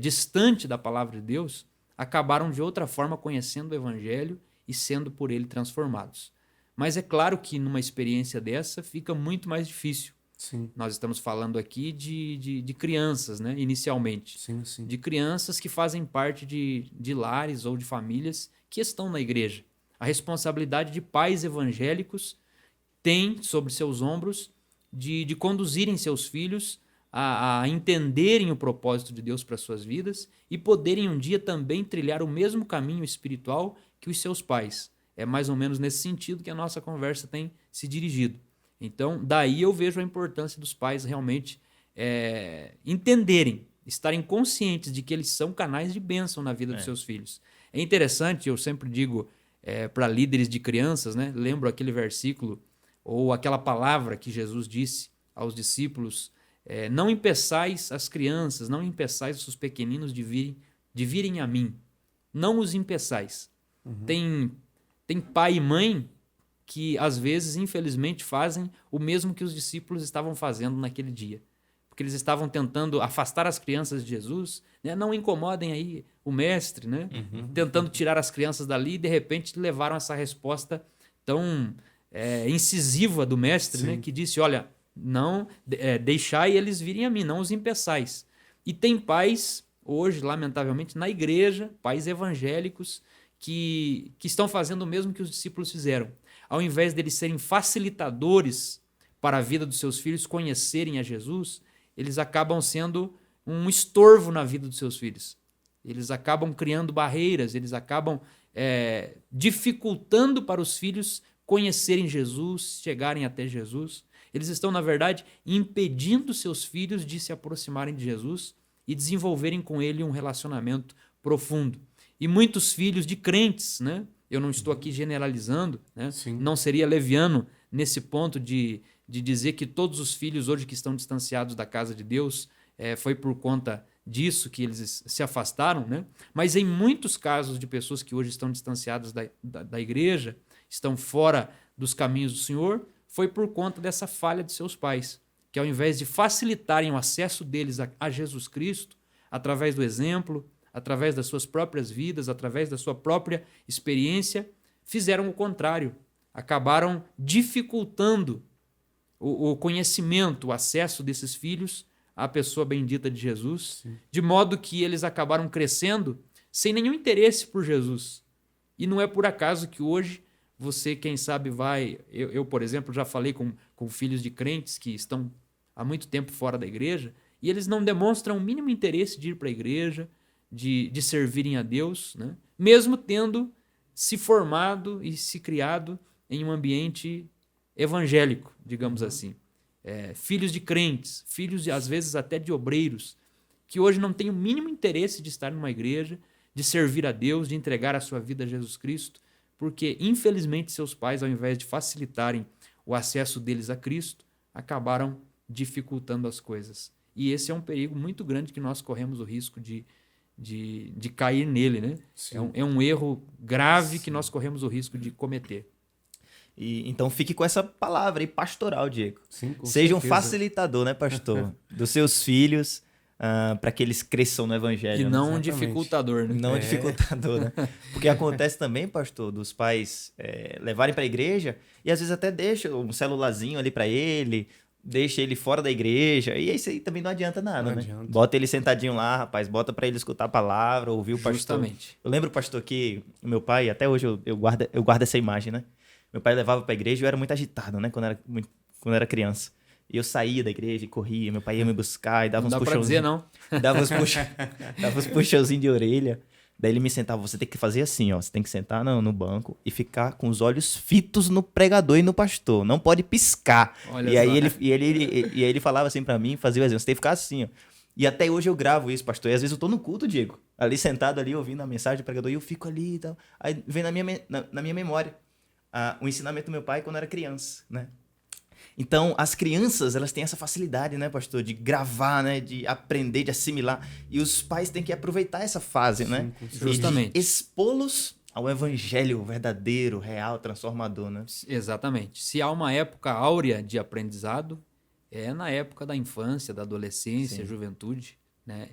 C: distante da palavra de Deus, acabaram de outra forma conhecendo o evangelho e sendo por ele transformados. Mas é claro que numa experiência dessa fica muito mais difícil.
A: Sim.
C: Nós estamos falando aqui de crianças, né? Inicialmente.
A: Sim, sim.
C: De crianças que fazem parte de lares ou de famílias que estão na igreja. A responsabilidade de pais evangélicos tem sobre seus ombros de conduzirem seus filhos a entenderem o propósito de Deus para suas vidas e poderem um dia também trilhar o mesmo caminho espiritual que os seus pais. É mais ou menos nesse sentido que a nossa conversa tem se dirigido. Então, daí eu vejo a importância dos pais realmente entenderem, estarem conscientes de que eles são canais de bênção na vida dos seus filhos. É interessante, eu sempre digo para líderes de crianças, né? Lembro aquele versículo ou aquela palavra que Jesus disse aos discípulos: não impeçais as crianças, não impeçais os pequeninos de virem a mim. Não os impeçais. Tem Tem pai e mãe que, às vezes, infelizmente, fazem o mesmo que os discípulos estavam fazendo naquele dia. Porque eles estavam tentando afastar as crianças de Jesus, né? Não incomodem aí o mestre, né? Tentando tirar as crianças dali e, de repente, levaram essa resposta tão incisiva do mestre, né? Que disse, olha, não deixai eles virem a mim, não os impeçais. E tem pais, hoje, lamentavelmente, na igreja, pais evangélicos, que estão fazendo o mesmo que os discípulos fizeram. Ao invés deles serem facilitadores para a vida dos seus filhos conhecerem a Jesus, eles acabam sendo um estorvo na vida dos seus filhos. Eles acabam criando barreiras, eles acabam dificultando para os filhos conhecerem Jesus, chegarem até Jesus. Eles estão, na verdade, impedindo seus filhos de se aproximarem de Jesus e desenvolverem com ele um relacionamento profundo. E muitos filhos de crentes, né? Eu não estou aqui generalizando, né? Não seria leviano nesse ponto de dizer que todos os filhos hoje que estão distanciados da casa de Deus foi por conta disso que eles se afastaram, né? Mas em muitos casos de pessoas que hoje estão distanciadas da igreja, estão fora dos caminhos do Senhor, foi por conta dessa falha de seus pais, que ao invés de facilitarem o acesso deles a Jesus Cristo, através do exemplo, através das suas próprias vidas, através da sua própria experiência, fizeram o contrário. Acabaram dificultando o conhecimento, o acesso desses filhos à pessoa bendita de Jesus, de modo que eles acabaram crescendo sem nenhum interesse por Jesus. E não é por acaso que hoje você, quem sabe, vai... Eu, por exemplo, já falei com filhos de crentes que estão há muito tempo fora da igreja e eles não demonstram o mínimo interesse de ir para a igreja, de servirem a Deus, né? Mesmo tendo se formado e se criado em um ambiente evangélico, digamos assim. Filhos de crentes, filhos, às vezes, até de obreiros, que hoje não têm o mínimo interesse de estar numa igreja, de servir a Deus, de entregar a sua vida a Jesus Cristo, porque, infelizmente, seus pais, ao invés de facilitarem o acesso deles a Cristo, acabaram dificultando as coisas. E esse é um perigo muito grande que nós corremos o risco de cair nele, né? É um erro grave que nós corremos o risco de cometer.
B: E, então fique com essa palavra aí pastoral, Diego.
A: Sim, com
B: Seja
A: certeza.
B: um facilitador, né, pastor? Dos seus filhos, para que eles cresçam no evangelho.
C: E não
B: né?
C: um dificultador, né?
B: Não dificultador, né? Porque acontece também, pastor, dos pais levarem para a igreja e às vezes até deixa um celularzinho ali para ele, deixa ele fora da igreja, e isso aí também não adianta nada,
A: Não
B: né?
A: adianta.
B: Bota ele sentadinho lá, rapaz, bota para ele escutar a palavra, ouvir o pastor.
C: Justamente.
B: Eu lembro, pastor, que o meu pai, até hoje eu guardo essa imagem, né? Meu pai levava para a igreja e eu era muito agitado, né? Quando eu era criança. E eu saía da igreja e corria, meu pai ia me buscar e dava
C: Não
B: uns
C: dá pra dizer,
B: puxãozinhos.
C: não.
B: Dava uns puxãozinhos de orelha. Daí ele me sentava, você tem que fazer assim, ó. Você tem que sentar no banco e ficar com os olhos fitos no pregador e no pastor. Não pode piscar.
C: Olha
B: E aí
C: só.
B: ele falava assim pra mim, fazia o exemplo, você tem que ficar assim, ó. E até hoje eu gravo isso, pastor. E às vezes eu tô no culto, Diego. Ali sentado ali, ouvindo a mensagem do pregador, e eu fico ali e tal. Aí vem na minha memória o ensinamento do meu pai quando eu era criança, né? Então, as crianças, elas têm essa facilidade, né, pastor, de gravar, né, de aprender, de assimilar. E os pais têm que aproveitar essa fase, né?
C: Justamente.
B: E de expô-los ao evangelho verdadeiro, real, transformador, né?
C: Exatamente. Se há uma época áurea de aprendizado, é na época da infância, da adolescência, juventude, né?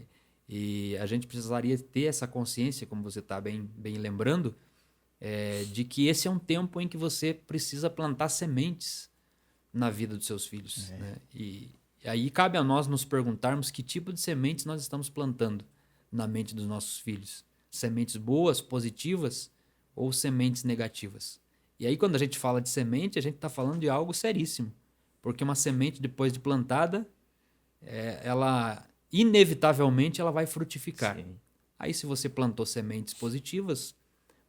C: E a gente precisaria ter essa consciência, como você está bem lembrando, de que esse é um tempo em que você precisa plantar sementes na vida dos seus filhos, né? E aí cabe a nós nos perguntarmos que tipo de sementes nós estamos plantando na mente dos nossos filhos. Sementes boas, positivas ou sementes negativas. E aí quando a gente fala de semente, a gente está falando de algo seríssimo. Porque uma semente, depois de plantada, ela inevitavelmente ela vai frutificar.
B: Sim.
C: Aí se você plantou sementes positivas,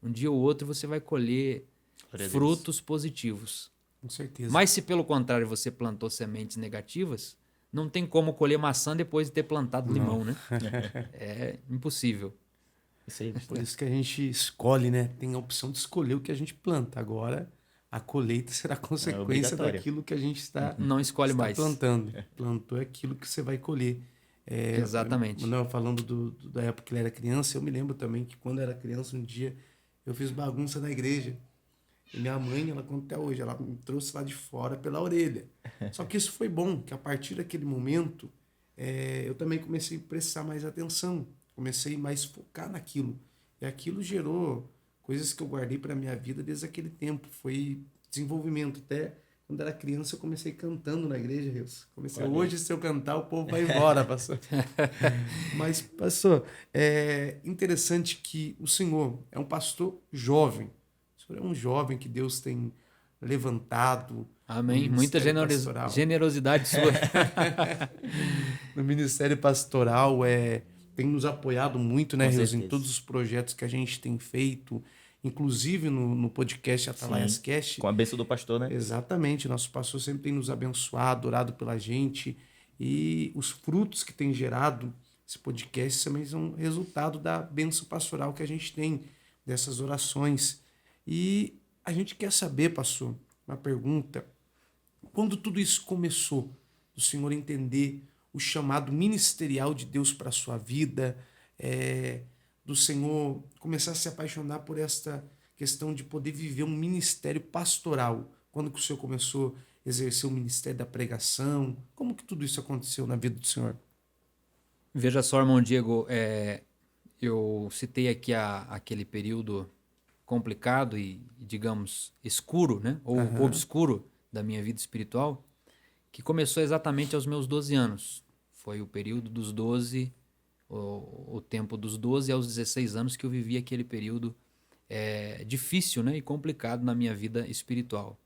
C: um dia ou outro você vai colher
B: Glória a Deus.
C: frutos positivos.
A: Com certeza.
C: Mas se pelo contrário você plantou sementes negativas, não tem como colher maçã depois de ter plantado limão, né? É impossível.
B: Isso aí,
A: Por isso que a gente escolhe, né? Tem a opção de escolher o que a gente planta. Agora, a colheita será consequência
B: obrigatória.
A: daquilo que a gente está,
C: Não escolhe
A: está
C: mais.
A: plantando. Plantou é aquilo que você vai colher.
C: Exatamente.
A: Não, falando da época que ele era criança, eu me lembro também que quando eu era criança, um dia eu fiz bagunça na igreja. E minha mãe, ela conta até hoje, ela me trouxe lá de fora pela orelha. Só que isso foi bom, que a partir daquele momento, eu também comecei a prestar mais atenção, comecei mais a focar naquilo. E aquilo gerou coisas que eu guardei para minha vida desde aquele tempo. Foi desenvolvimento. Até quando era criança, eu comecei cantando na igreja, Reus. Hoje, se eu cantar, o povo vai embora, pastor. Mas, pastor, é interessante que o senhor é um pastor jovem. O senhor é um jovem que Deus tem levantado.
C: Amém. Muita generosidade sua.
A: No Ministério Pastoral, tem nos apoiado muito, né, Reus, em todos os projetos que a gente tem feito, inclusive no podcast Atalaias Cast.
B: Com a bênção do pastor, né?
A: Exatamente. Nosso pastor sempre tem nos abençoado, orado pela gente. E os frutos que tem gerado esse podcast também são resultado da bênção pastoral que a gente tem, dessas orações. E a gente quer saber, pastor, uma pergunta, quando tudo isso começou, o senhor entender o chamado ministerial de Deus para a sua vida, do senhor começar a se apaixonar por esta questão de poder viver um ministério pastoral, quando que o senhor começou a exercer o ministério da pregação, como que tudo isso aconteceu na vida do senhor?
C: Veja só, irmão Diego, eu citei aqui aquele período complicado e, digamos, escuro, né? Ou obscuro da minha vida espiritual, que começou exatamente aos meus 12 anos. Foi o período dos 12, o tempo dos 12 aos 16 anos que eu vivi aquele período difícil, né? E complicado na minha vida espiritual.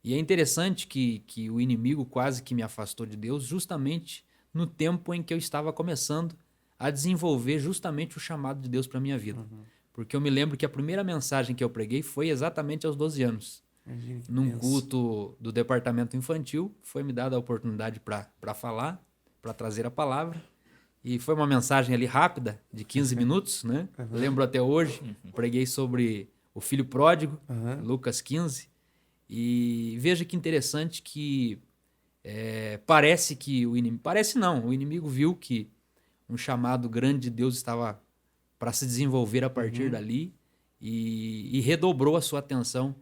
C: E é interessante que o inimigo quase que me afastou de Deus justamente no tempo em que eu estava começando a desenvolver justamente o chamado de Deus para a minha vida. Porque eu me lembro que a primeira mensagem que eu preguei foi exatamente aos 12 anos. Num culto do departamento infantil, foi me dada a oportunidade para falar, para trazer a palavra. E foi uma mensagem ali rápida, de 15 minutos, né? Lembro até hoje, preguei sobre o filho pródigo, Lucas 15. E veja que interessante que parece que o inimigo... Parece não, o inimigo viu que um chamado grande de Deus estava para se desenvolver a partir dali e redobrou a sua atenção,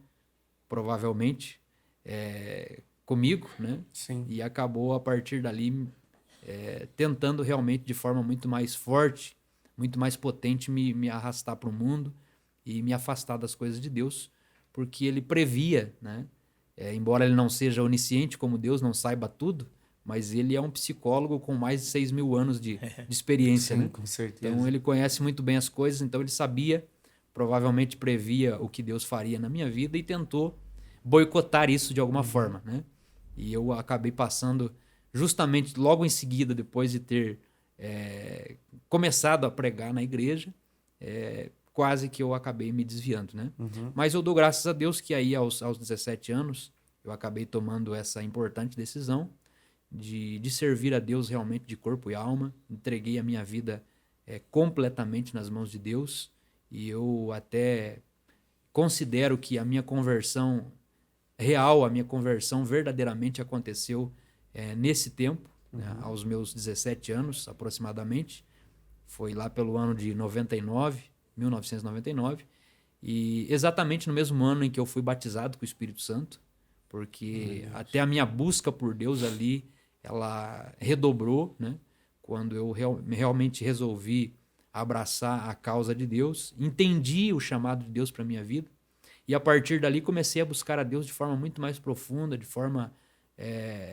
C: provavelmente, comigo, né?
A: Sim.
C: E acabou a partir dali tentando realmente de forma muito mais forte, muito mais potente me arrastar para o mundo e me afastar das coisas de Deus, porque ele previa, né? Embora ele não seja onisciente como Deus, não saiba tudo, mas ele é um psicólogo com mais de 6.000 anos de experiência.
A: Sim,
C: né?
A: Com certeza.
C: Então ele conhece muito bem as coisas, então ele sabia, provavelmente previa o que Deus faria na minha vida e tentou boicotar isso de alguma forma. Né? E eu acabei passando justamente logo em seguida, depois de ter começado a pregar na igreja, quase que eu acabei me desviando. Né? Mas eu dou graças a Deus que aí aos 17 anos eu acabei tomando essa importante decisão de servir a Deus realmente de corpo e alma. Entreguei a minha vida completamente nas mãos de Deus e eu até considero que a minha conversão real, a minha conversão verdadeiramente aconteceu nesse tempo, né, aos meus 17 anos aproximadamente. Foi lá pelo ano de 1999, e exatamente no mesmo ano em que eu fui batizado com o Espírito Santo, porque até a minha busca por Deus ali, ela redobrou, né? Quando eu realmente resolvi abraçar a causa de Deus, entendi o chamado de Deus para a minha vida, e a partir dali comecei a buscar a Deus de forma muito mais profunda, de forma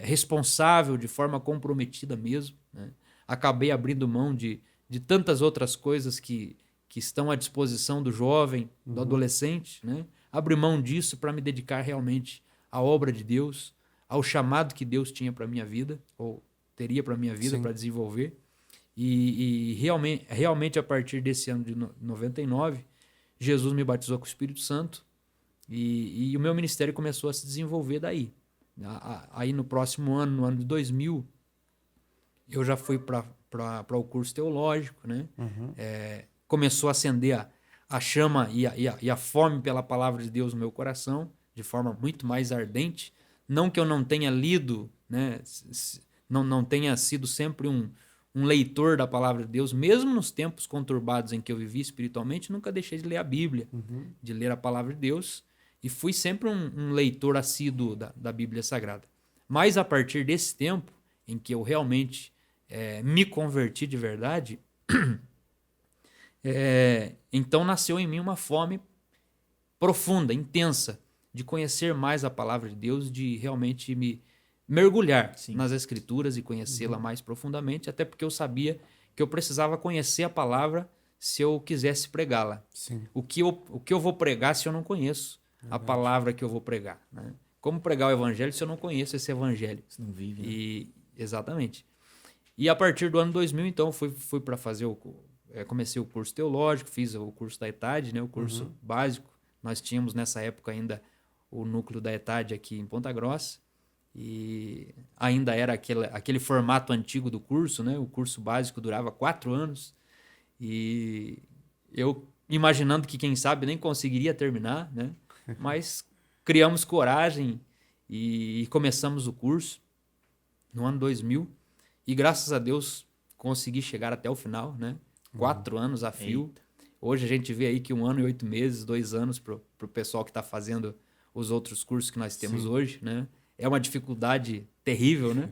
C: responsável, de forma comprometida mesmo. Né? Acabei abrindo mão de tantas outras coisas que estão à disposição do jovem, do adolescente. Né? Abri mão disso para me dedicar realmente à obra de Deus, ao chamado que Deus tinha para a minha vida, ou teria para a minha vida para desenvolver. E realmente, a partir desse ano de 99, Jesus me batizou com o Espírito Santo e o meu ministério começou a se desenvolver daí. Aí no próximo ano, no ano de 2000, eu já fui para o curso teológico, né? Começou a acender a chama e a fome pela palavra de Deus no meu coração, de forma muito mais ardente. Não que eu não tenha lido, né? Não tenha sido sempre um leitor da palavra de Deus, mesmo nos tempos conturbados em que eu vivi espiritualmente, nunca deixei de ler a Bíblia, de ler a palavra de Deus. E fui sempre um leitor assíduo da Bíblia Sagrada. Mas a partir desse tempo, em que eu realmente me converti de verdade, então nasceu em mim uma fome profunda, intensa, de conhecer mais a palavra de Deus, de realmente me mergulhar nas Escrituras e conhecê-la mais profundamente, até porque eu sabia que eu precisava conhecer a palavra se eu quisesse pregá-la. O que eu vou pregar se eu não conheço a palavra que eu vou pregar, né? Como pregar o evangelho se eu não conheço esse evangelho?
B: Você não vive, né?
C: Exatamente. E a partir do ano 2000, então, fui para fazer comecei o curso teológico, fiz o curso da ETAD, né, o curso básico. Nós tínhamos nessa época ainda o núcleo da ETAD aqui em Ponta Grossa, e ainda era aquele formato antigo do curso, né? O curso básico durava 4 anos, e eu imaginando que, quem sabe, nem conseguiria terminar, né? Mas criamos coragem e começamos o curso no ano 2000, e graças a Deus consegui chegar até o final, né? 4 anos a fio.
B: Eita.
C: Hoje a gente vê aí que 1 ano e 8 meses, 2 anos para o pessoal que está fazendo os outros cursos que nós temos hoje, né? É uma dificuldade terrível, né?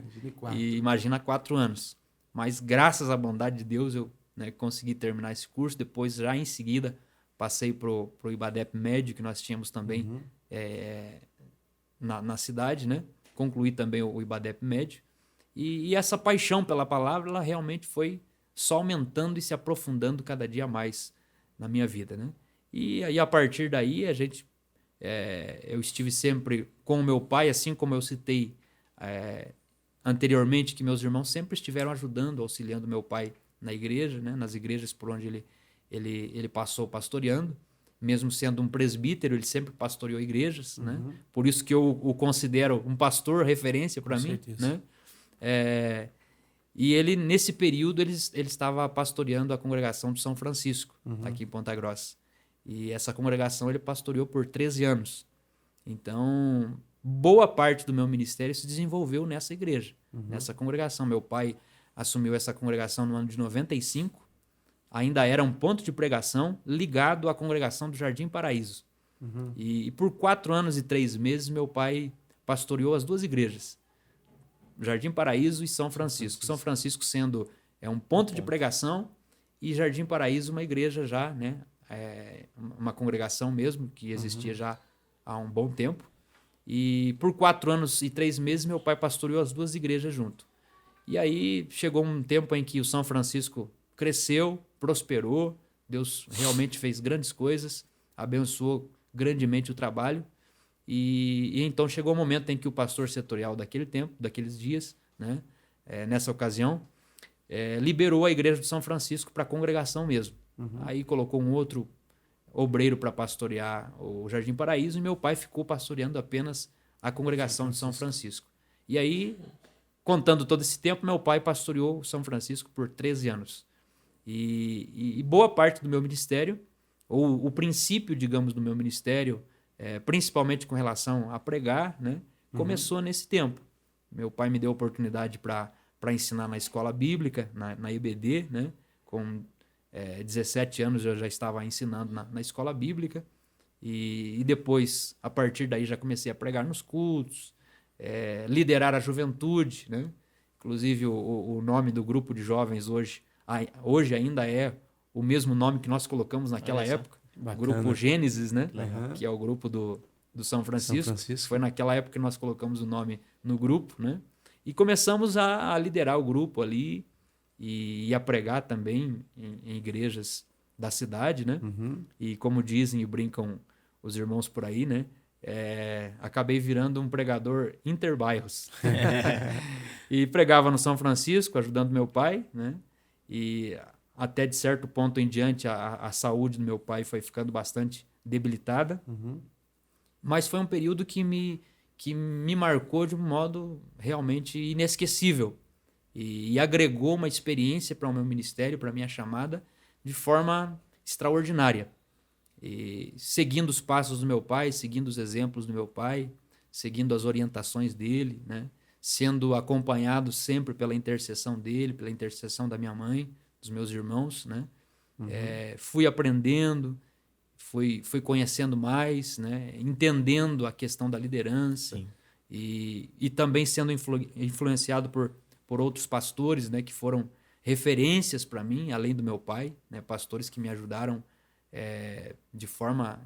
C: E imagina 4 anos. Mas graças à bondade de Deus eu, né, consegui terminar esse curso. Depois, já em seguida, passei para o IBADEP Médio, que nós tínhamos também na cidade, né? Concluí também o IBADEP Médio. E essa paixão pela palavra, ela realmente foi só aumentando e se aprofundando cada dia mais na minha vida, né? E aí, a partir daí, eu estive sempre com o meu pai, assim como eu citei anteriormente, que meus irmãos sempre estiveram ajudando, auxiliando meu pai na igreja, né? Nas igrejas por onde ele passou pastoreando. Mesmo sendo um presbítero, ele sempre pastoreou igrejas, né? Por isso que eu o considero um pastor referência para mim, né? E ele, nesse período, ele estava pastoreando a congregação de São Francisco, aqui em Ponta Grossa. E essa congregação ele pastoreou por 13 anos. Então, boa parte do meu ministério se desenvolveu nessa igreja, nessa congregação. Meu pai assumiu essa congregação no ano de 95. Ainda era um ponto de pregação ligado à congregação do Jardim Paraíso. E por 4 anos e 3 meses, meu pai pastoreou as 2 igrejas, Jardim Paraíso e São Francisco. São Francisco sendo um ponto de pregação, e Jardim Paraíso uma igreja já, né? Uma congregação mesmo, que existia já há um bom tempo. E por 4 anos e 3 meses, meu pai pastoreou as 2 igrejas junto. E aí chegou um tempo em que o São Francisco cresceu, prosperou, Deus realmente fez grandes coisas, abençoou grandemente o trabalho. E então chegou o momento em que o pastor setorial daquele tempo, daqueles dias, né, nessa ocasião, liberou a igreja de São Francisco para a congregação mesmo. Aí colocou um outro obreiro para pastorear o Jardim Paraíso, e meu pai ficou pastoreando apenas a congregação de São Francisco. E aí, contando todo esse tempo, meu pai pastoreou São Francisco por 13 anos. E boa parte do meu ministério, ou o princípio, digamos, do meu ministério, principalmente com relação a pregar, né, começou nesse tempo. Meu pai me deu a oportunidade para ensinar na escola bíblica, na EBD, né, com 17 anos eu já estava ensinando na escola bíblica, e depois, a partir daí, já comecei a pregar nos cultos, liderar a juventude, né? Inclusive o nome do grupo de jovens hoje ainda é o mesmo nome que nós colocamos naquela época. Bacana. Grupo Gênesis, né? Que é o grupo do São Francisco. Foi naquela época que nós colocamos o nome no grupo, né? E começamos a liderar o grupo ali e a pregar também em igrejas da cidade, né? E como dizem e brincam os irmãos por aí, né? Acabei virando um pregador interbairros. E pregava no São Francisco, ajudando meu pai, né? E até de certo ponto em diante a saúde do meu pai foi ficando bastante debilitada. Mas foi um período que me marcou de um modo realmente inesquecível. E agregou uma experiência para o meu ministério, para a minha chamada, de forma extraordinária. E seguindo os passos do meu pai, seguindo os exemplos do meu pai, seguindo as orientações dele, né? Sendo acompanhado sempre pela intercessão dele, pela intercessão da minha mãe, dos meus irmãos, né? Fui aprendendo, fui conhecendo mais, né? Entendendo a questão da liderança.
B: Sim.
C: E também sendo influenciado por outros pastores, né? Que foram referências para mim, além do meu pai, né? Pastores que me ajudaram de forma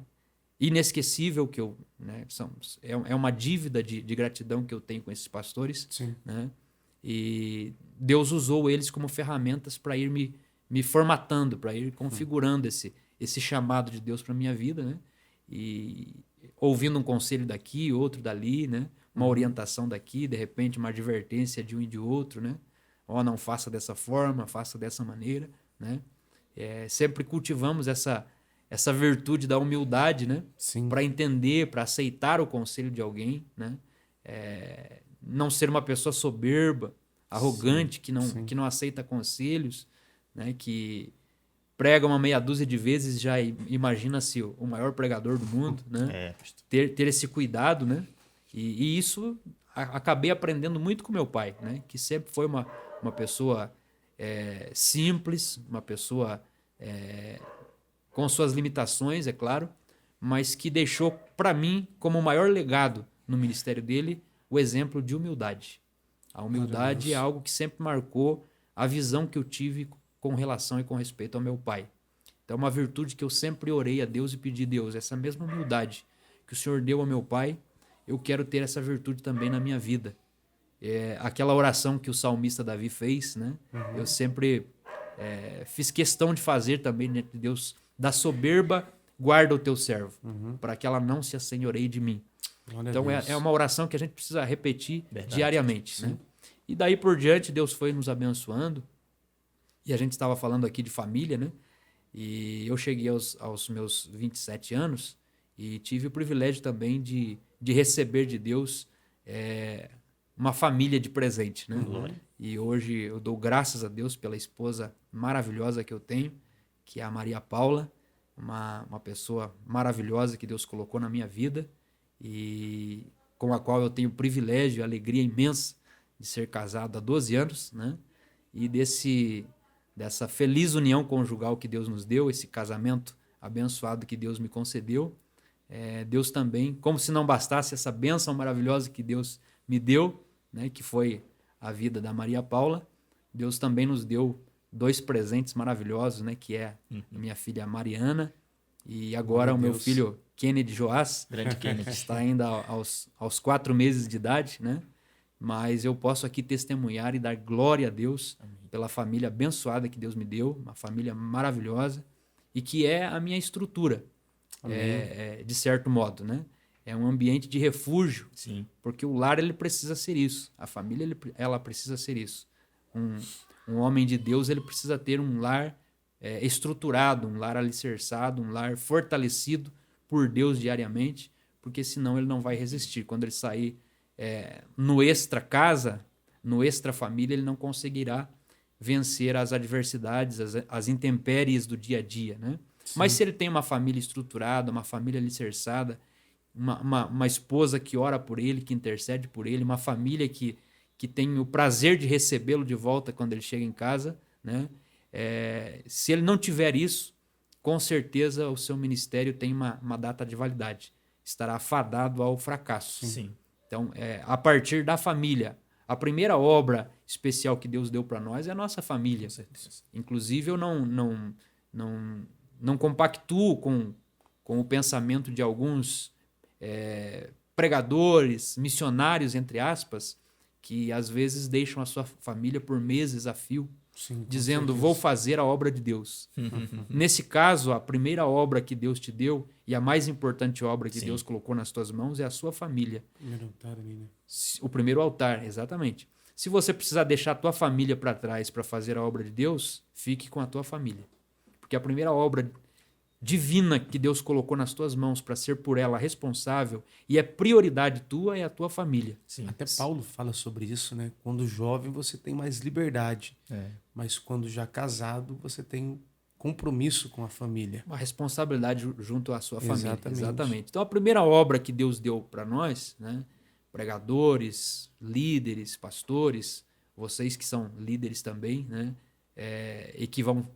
C: inesquecível, que eu, né? É uma dívida de gratidão que eu tenho com esses pastores.
A: Sim.
C: Né? E Deus usou eles como ferramentas para ir me formatando, para ir configurando esse chamado de Deus para minha vida, né? E ouvindo um conselho daqui, outro dali, né? Uma orientação daqui, de repente uma advertência de um e de outro, né? Não faça dessa forma, faça dessa maneira, né? Sempre cultivamos essa virtude da humildade, né?
A: Sim.
C: Para entender, para aceitar o conselho de alguém, né? Não ser uma pessoa soberba, arrogante, que não aceita conselhos, né? Que prega uma meia dúzia de vezes, já imagina-se o maior pregador do mundo, né? Ter esse cuidado, né? E isso acabei aprendendo muito com meu pai, né? Que sempre foi uma pessoa simples, uma pessoa com suas limitações, é claro, mas que deixou para mim como o maior legado no ministério dele o exemplo de humildade. A humildade é algo que sempre marcou a visão que eu tive com relação e com respeito ao meu pai. Então, uma virtude que eu sempre orei a Deus e pedi a Deus, essa mesma humildade que o Senhor deu ao meu pai, eu quero ter essa virtude também na minha vida. Aquela oração que o salmista Davi fez, né? Eu sempre fiz questão de fazer também diante de Deus. Da soberba, guarda o teu servo, para que ela não se assenhoreie de mim. Então, é uma oração que a gente precisa repetir diariamente. Né? E daí por diante, Deus foi nos abençoando. E a gente estava falando aqui de família, né? E eu cheguei aos meus 27 anos e tive o privilégio também de receber de Deus uma família de presente, né? E hoje eu dou graças a Deus pela esposa maravilhosa que eu tenho, que é a Maria Paula, uma pessoa maravilhosa que Deus colocou na minha vida e com a qual eu tenho o privilégio e a alegria imensa de ser casado há 12 anos, né? E dessa feliz união conjugal que Deus nos deu, esse casamento abençoado que Deus me concedeu. Deus também, como se não bastasse essa bênção maravilhosa que Deus me deu, né, que foi a vida da Maria Paula, Deus também nos deu 2 presentes maravilhosos, né, que é minha filha Mariana e agora o meu filho Kennedy Joás,
B: grande Kennedy,
C: que está ainda aos 4 meses de idade, né? Mas eu posso aqui testemunhar e dar glória a Deus pela família abençoada que Deus me deu, uma família maravilhosa e que é a minha estrutura, de certo modo, né? É um ambiente de refúgio, porque o lar ele precisa ser isso, a família ela precisa ser isso. Um homem de Deus ele precisa ter um lar estruturado, um lar alicerçado, um lar fortalecido por Deus diariamente, porque senão ele não vai resistir. Quando ele sair no extra casa, no extra família, ele não conseguirá vencer as adversidades, as intempéries do dia a dia, né? Mas se ele tem uma família estruturada, uma família alicerçada, uma esposa que ora por ele, que intercede por ele, uma família que tem o prazer de recebê-lo de volta quando ele chega em casa, né? Se ele não tiver isso, com certeza o seu ministério tem uma data de validade. Estará fadado ao fracasso.
B: Sim.
C: Então, a partir da família, a primeira obra especial que Deus deu para nós é a nossa família. Inclusive, eu não compactuo com o pensamento de alguns pregadores, missionários, entre aspas, que às vezes deixam a sua família por meses a fio, dizendo, vou fazer a obra de Deus. Nesse caso, a primeira obra que Deus te deu e a mais importante obra que Deus colocou nas tuas mãos é a sua família.
A: Primeiro altar ali, né?
C: O primeiro altar, exatamente. Se você precisar deixar a tua família para trás para fazer a obra de Deus, fique com a tua família. Porque a primeira obra divina que Deus colocou nas tuas mãos para ser por ela responsável e é prioridade tua é a tua família.
A: Até Paulo fala sobre isso, né? Quando jovem você tem mais liberdade, mas quando já casado você tem compromisso com a família.
C: Uma responsabilidade junto à sua família.
A: Exatamente.
C: Então a primeira obra que Deus deu para nós, né? Pregadores, líderes, pastores, vocês que são líderes também, né? E que vão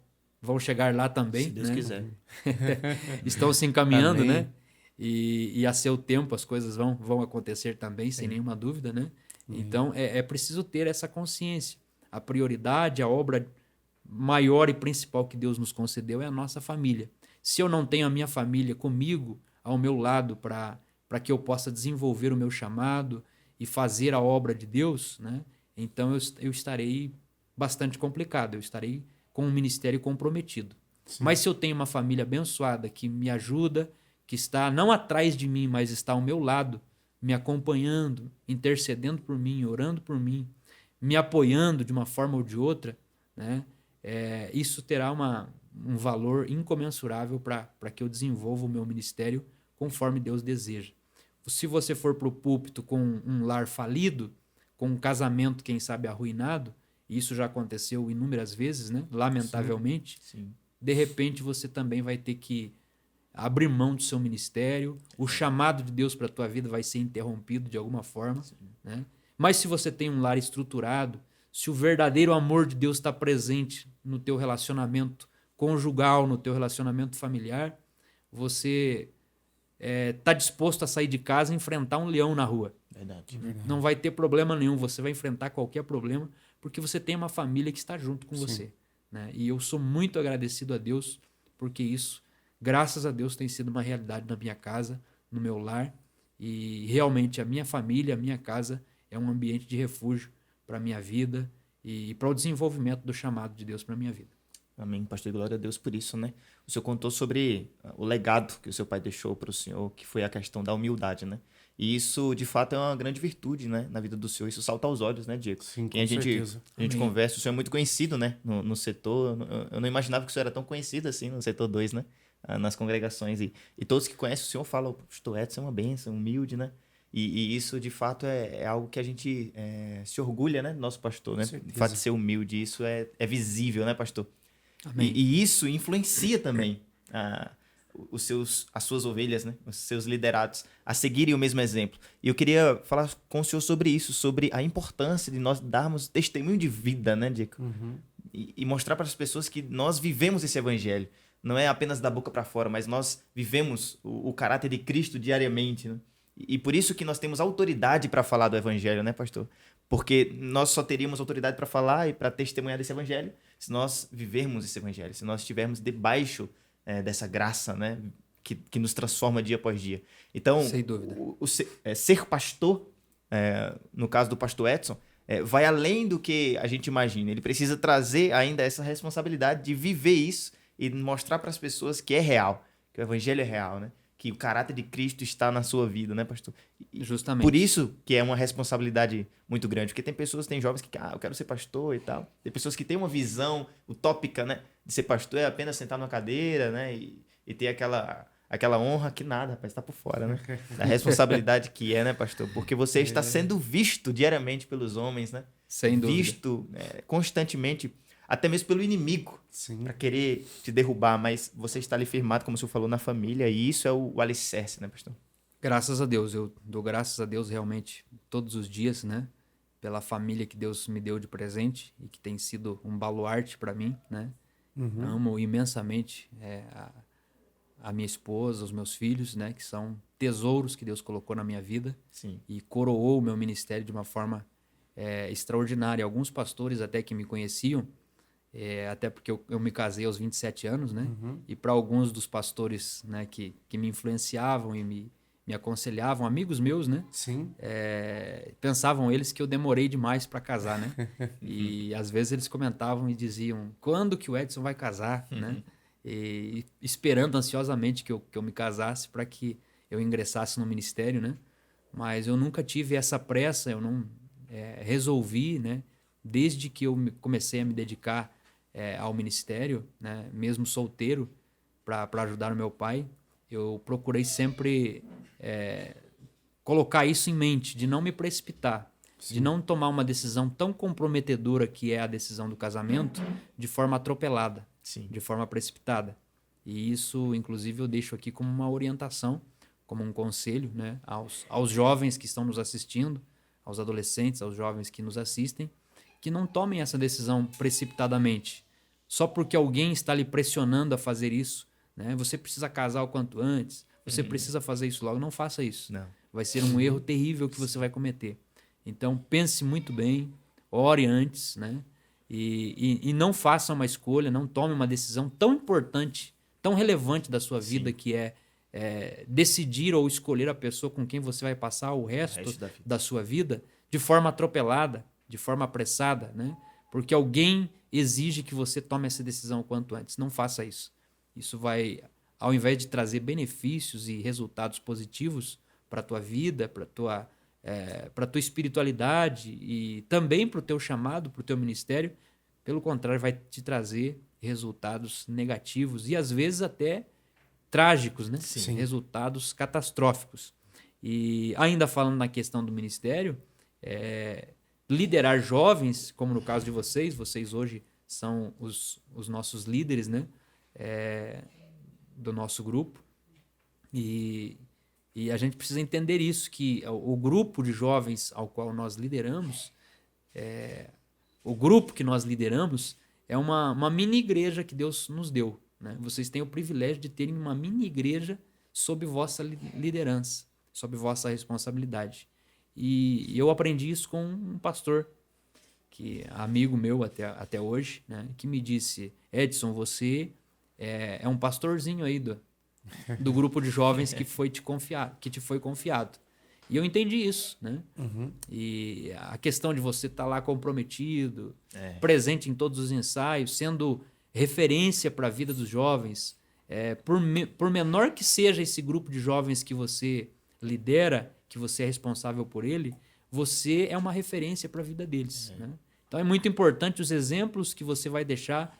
C: vão chegar lá também.
B: Se Deus
C: né?
B: quiser.
C: Estão se encaminhando,
A: Amém.
C: né? E a seu tempo as coisas vão acontecer também, sem nenhuma dúvida, né? Então é preciso ter essa consciência. A prioridade, a obra maior e principal que Deus nos concedeu é a nossa família. Se eu não tenho a minha família comigo, ao meu lado, para que eu possa desenvolver o meu chamado e fazer a obra de Deus, né? Então eu estarei bastante complicado, eu estarei com um ministério comprometido.
A: Sim.
C: Mas se eu tenho uma família abençoada que me ajuda, que está não atrás de mim, mas está ao meu lado, me acompanhando, intercedendo por mim, orando por mim, me apoiando de uma forma ou de outra, né? Isso terá um valor incomensurável para que eu desenvolva o meu ministério conforme Deus deseja. Se você for para o púlpito com um lar falido, com um casamento, quem sabe, arruinado, e isso já aconteceu inúmeras vezes, né? Lamentavelmente,
B: Sim.
C: de repente você também vai ter que abrir mão do seu ministério, o chamado de Deus para a tua vida vai ser interrompido de alguma forma, né? Mas se você tem um lar estruturado, se o verdadeiro amor de Deus está presente no teu relacionamento conjugal, no teu relacionamento familiar, você está disposto a sair de casa e enfrentar um leão na rua.
B: Verdade.
C: Não vai ter problema nenhum, você vai enfrentar qualquer problema, porque você tem uma família que está junto com você, né? E eu sou muito agradecido a Deus, porque isso, graças a Deus, tem sido uma realidade na minha casa, no meu lar, e realmente a minha família, a minha casa é um ambiente de refúgio para a minha vida e para o desenvolvimento do chamado de Deus para a minha vida.
B: Amém, pastor, glória a Deus por isso, né? O senhor contou sobre o legado que o seu pai deixou para o senhor, que foi a questão da humildade, né? E isso, de fato, é uma grande virtude, né? Na vida do senhor, isso salta aos olhos, né, Diego?
A: Sim,
B: Quem
A: com certeza.
B: a gente
C: Amém.
B: conversa, o senhor é muito conhecido, né? No setor, eu não imaginava que o senhor era tão conhecido assim no setor 2, né? Nas congregações. E todos que conhecem o senhor falam, o pastor Edson é uma bênção, humilde, né? E isso, de fato, é algo que a gente se orgulha, né? Do nosso pastor, né?
A: certeza.
B: O fato de ser humilde, isso é visível, né, pastor?
C: Amém.
B: E isso influencia também as suas ovelhas, né? Os seus liderados, a seguirem o mesmo exemplo. E eu queria falar com o senhor sobre isso, sobre a importância de nós darmos testemunho de vida, né, Diego? E mostrar para as pessoas que nós vivemos esse evangelho. Não é apenas da boca para fora, mas nós vivemos o caráter de Cristo diariamente, né? E por isso que nós temos autoridade para falar do evangelho, né, pastor? Porque nós só teríamos autoridade para falar e para testemunhar desse evangelho se nós vivermos esse evangelho, se nós estivermos debaixo dessa graça, né, que nos transforma dia após dia. Então,
C: Sem dúvida.
B: Ser pastor, no caso do pastor Edson, vai além do que a gente imagina. Ele precisa trazer ainda essa responsabilidade de viver isso e mostrar para as pessoas que é real, que o evangelho é real, né? Que o caráter de Cristo está na sua vida, né, pastor?
C: Justamente.
B: Por isso que é uma responsabilidade muito grande, porque tem jovens que, eu quero ser pastor e tal. Tem pessoas que têm uma visão utópica, né, de ser pastor é apenas sentar numa cadeira, né, e ter aquela honra que nada, rapaz, está por fora, né? A responsabilidade que é, né, pastor? Porque você está sendo visto diariamente pelos homens, né?
C: Sem dúvida.
B: Visto constantemente, até mesmo pelo inimigo, para querer te derrubar, mas você está ali firmado, como o senhor falou, na família, e isso é o alicerce, né, pastor?
C: Graças a Deus, eu dou graças a Deus realmente todos os dias, né? Pela família que Deus me deu de presente e que tem sido um baluarte para mim, né? Amo imensamente a minha esposa, os meus filhos, né? Que são tesouros que Deus colocou na minha vida.
B: Sim.
C: E coroou o meu ministério de uma forma extraordinária. Alguns pastores até que me conheciam, até porque eu me casei aos 27 anos, né? E para alguns dos pastores, né, que me influenciavam e me aconselhavam, amigos meus, né?
A: Sim.
C: Pensavam eles que eu demorei demais para casar, né? E às vezes eles comentavam e diziam, quando que o Edson vai casar, né? E esperando ansiosamente que eu me casasse para que eu ingressasse no ministério, né? Mas eu nunca tive essa pressa, eu não resolvi, né? Desde que eu comecei a me dedicar ao ministério, né? Mesmo solteiro, para ajudar o meu pai, eu procurei sempre colocar isso em mente, de não me precipitar, de não tomar uma decisão tão comprometedora que é a decisão do casamento, de forma atropelada, de forma precipitada. E isso, inclusive, eu deixo aqui como uma orientação, como um conselho, né, aos jovens que estão nos assistindo, aos adolescentes, aos jovens que nos assistem, que não tomem essa decisão precipitadamente, só porque alguém está lhe pressionando a fazer isso, né? Você precisa casar o quanto antes, você precisa fazer isso logo. Não faça isso.
B: Não.
C: Vai ser um erro terrível que você vai cometer. Então, pense muito bem, ore antes, né? E não faça uma escolha, não tome uma decisão tão importante, tão relevante da sua vida, que é decidir ou escolher a pessoa com quem você vai passar o resto da sua vida de forma atropelada, de forma apressada, né? Porque alguém exige que você tome essa decisão o quanto antes. Não faça isso. Isso vai, ao invés de trazer benefícios e resultados positivos para a tua vida, para a tua espiritualidade e também para o teu chamado, para o teu ministério, pelo contrário, vai te trazer resultados negativos e às vezes até trágicos, né?
A: Sim.
C: Resultados catastróficos. E ainda falando na questão do ministério, liderar jovens, como no caso de vocês hoje são os nossos líderes, né? Do nosso grupo. E a gente precisa entender isso, que o grupo de jovens ao qual nós lideramos, o grupo que nós lideramos é uma mini igreja que Deus nos deu, né? Vocês têm o privilégio de terem uma mini igreja sob vossa liderança, sob vossa responsabilidade. E eu aprendi isso com um pastor, que é amigo meu até hoje, né? Que me disse: Edson, você é um pastorzinho aí do grupo de jovens que te foi confiado. E eu entendi isso, né? E a questão de você estar lá comprometido, presente em todos os ensaios, sendo referência para a vida dos jovens, por menor que seja esse grupo de jovens que você lidera, que você é responsável por ele, você é uma referência para a vida deles, né? Então é muito importante os exemplos que você vai deixar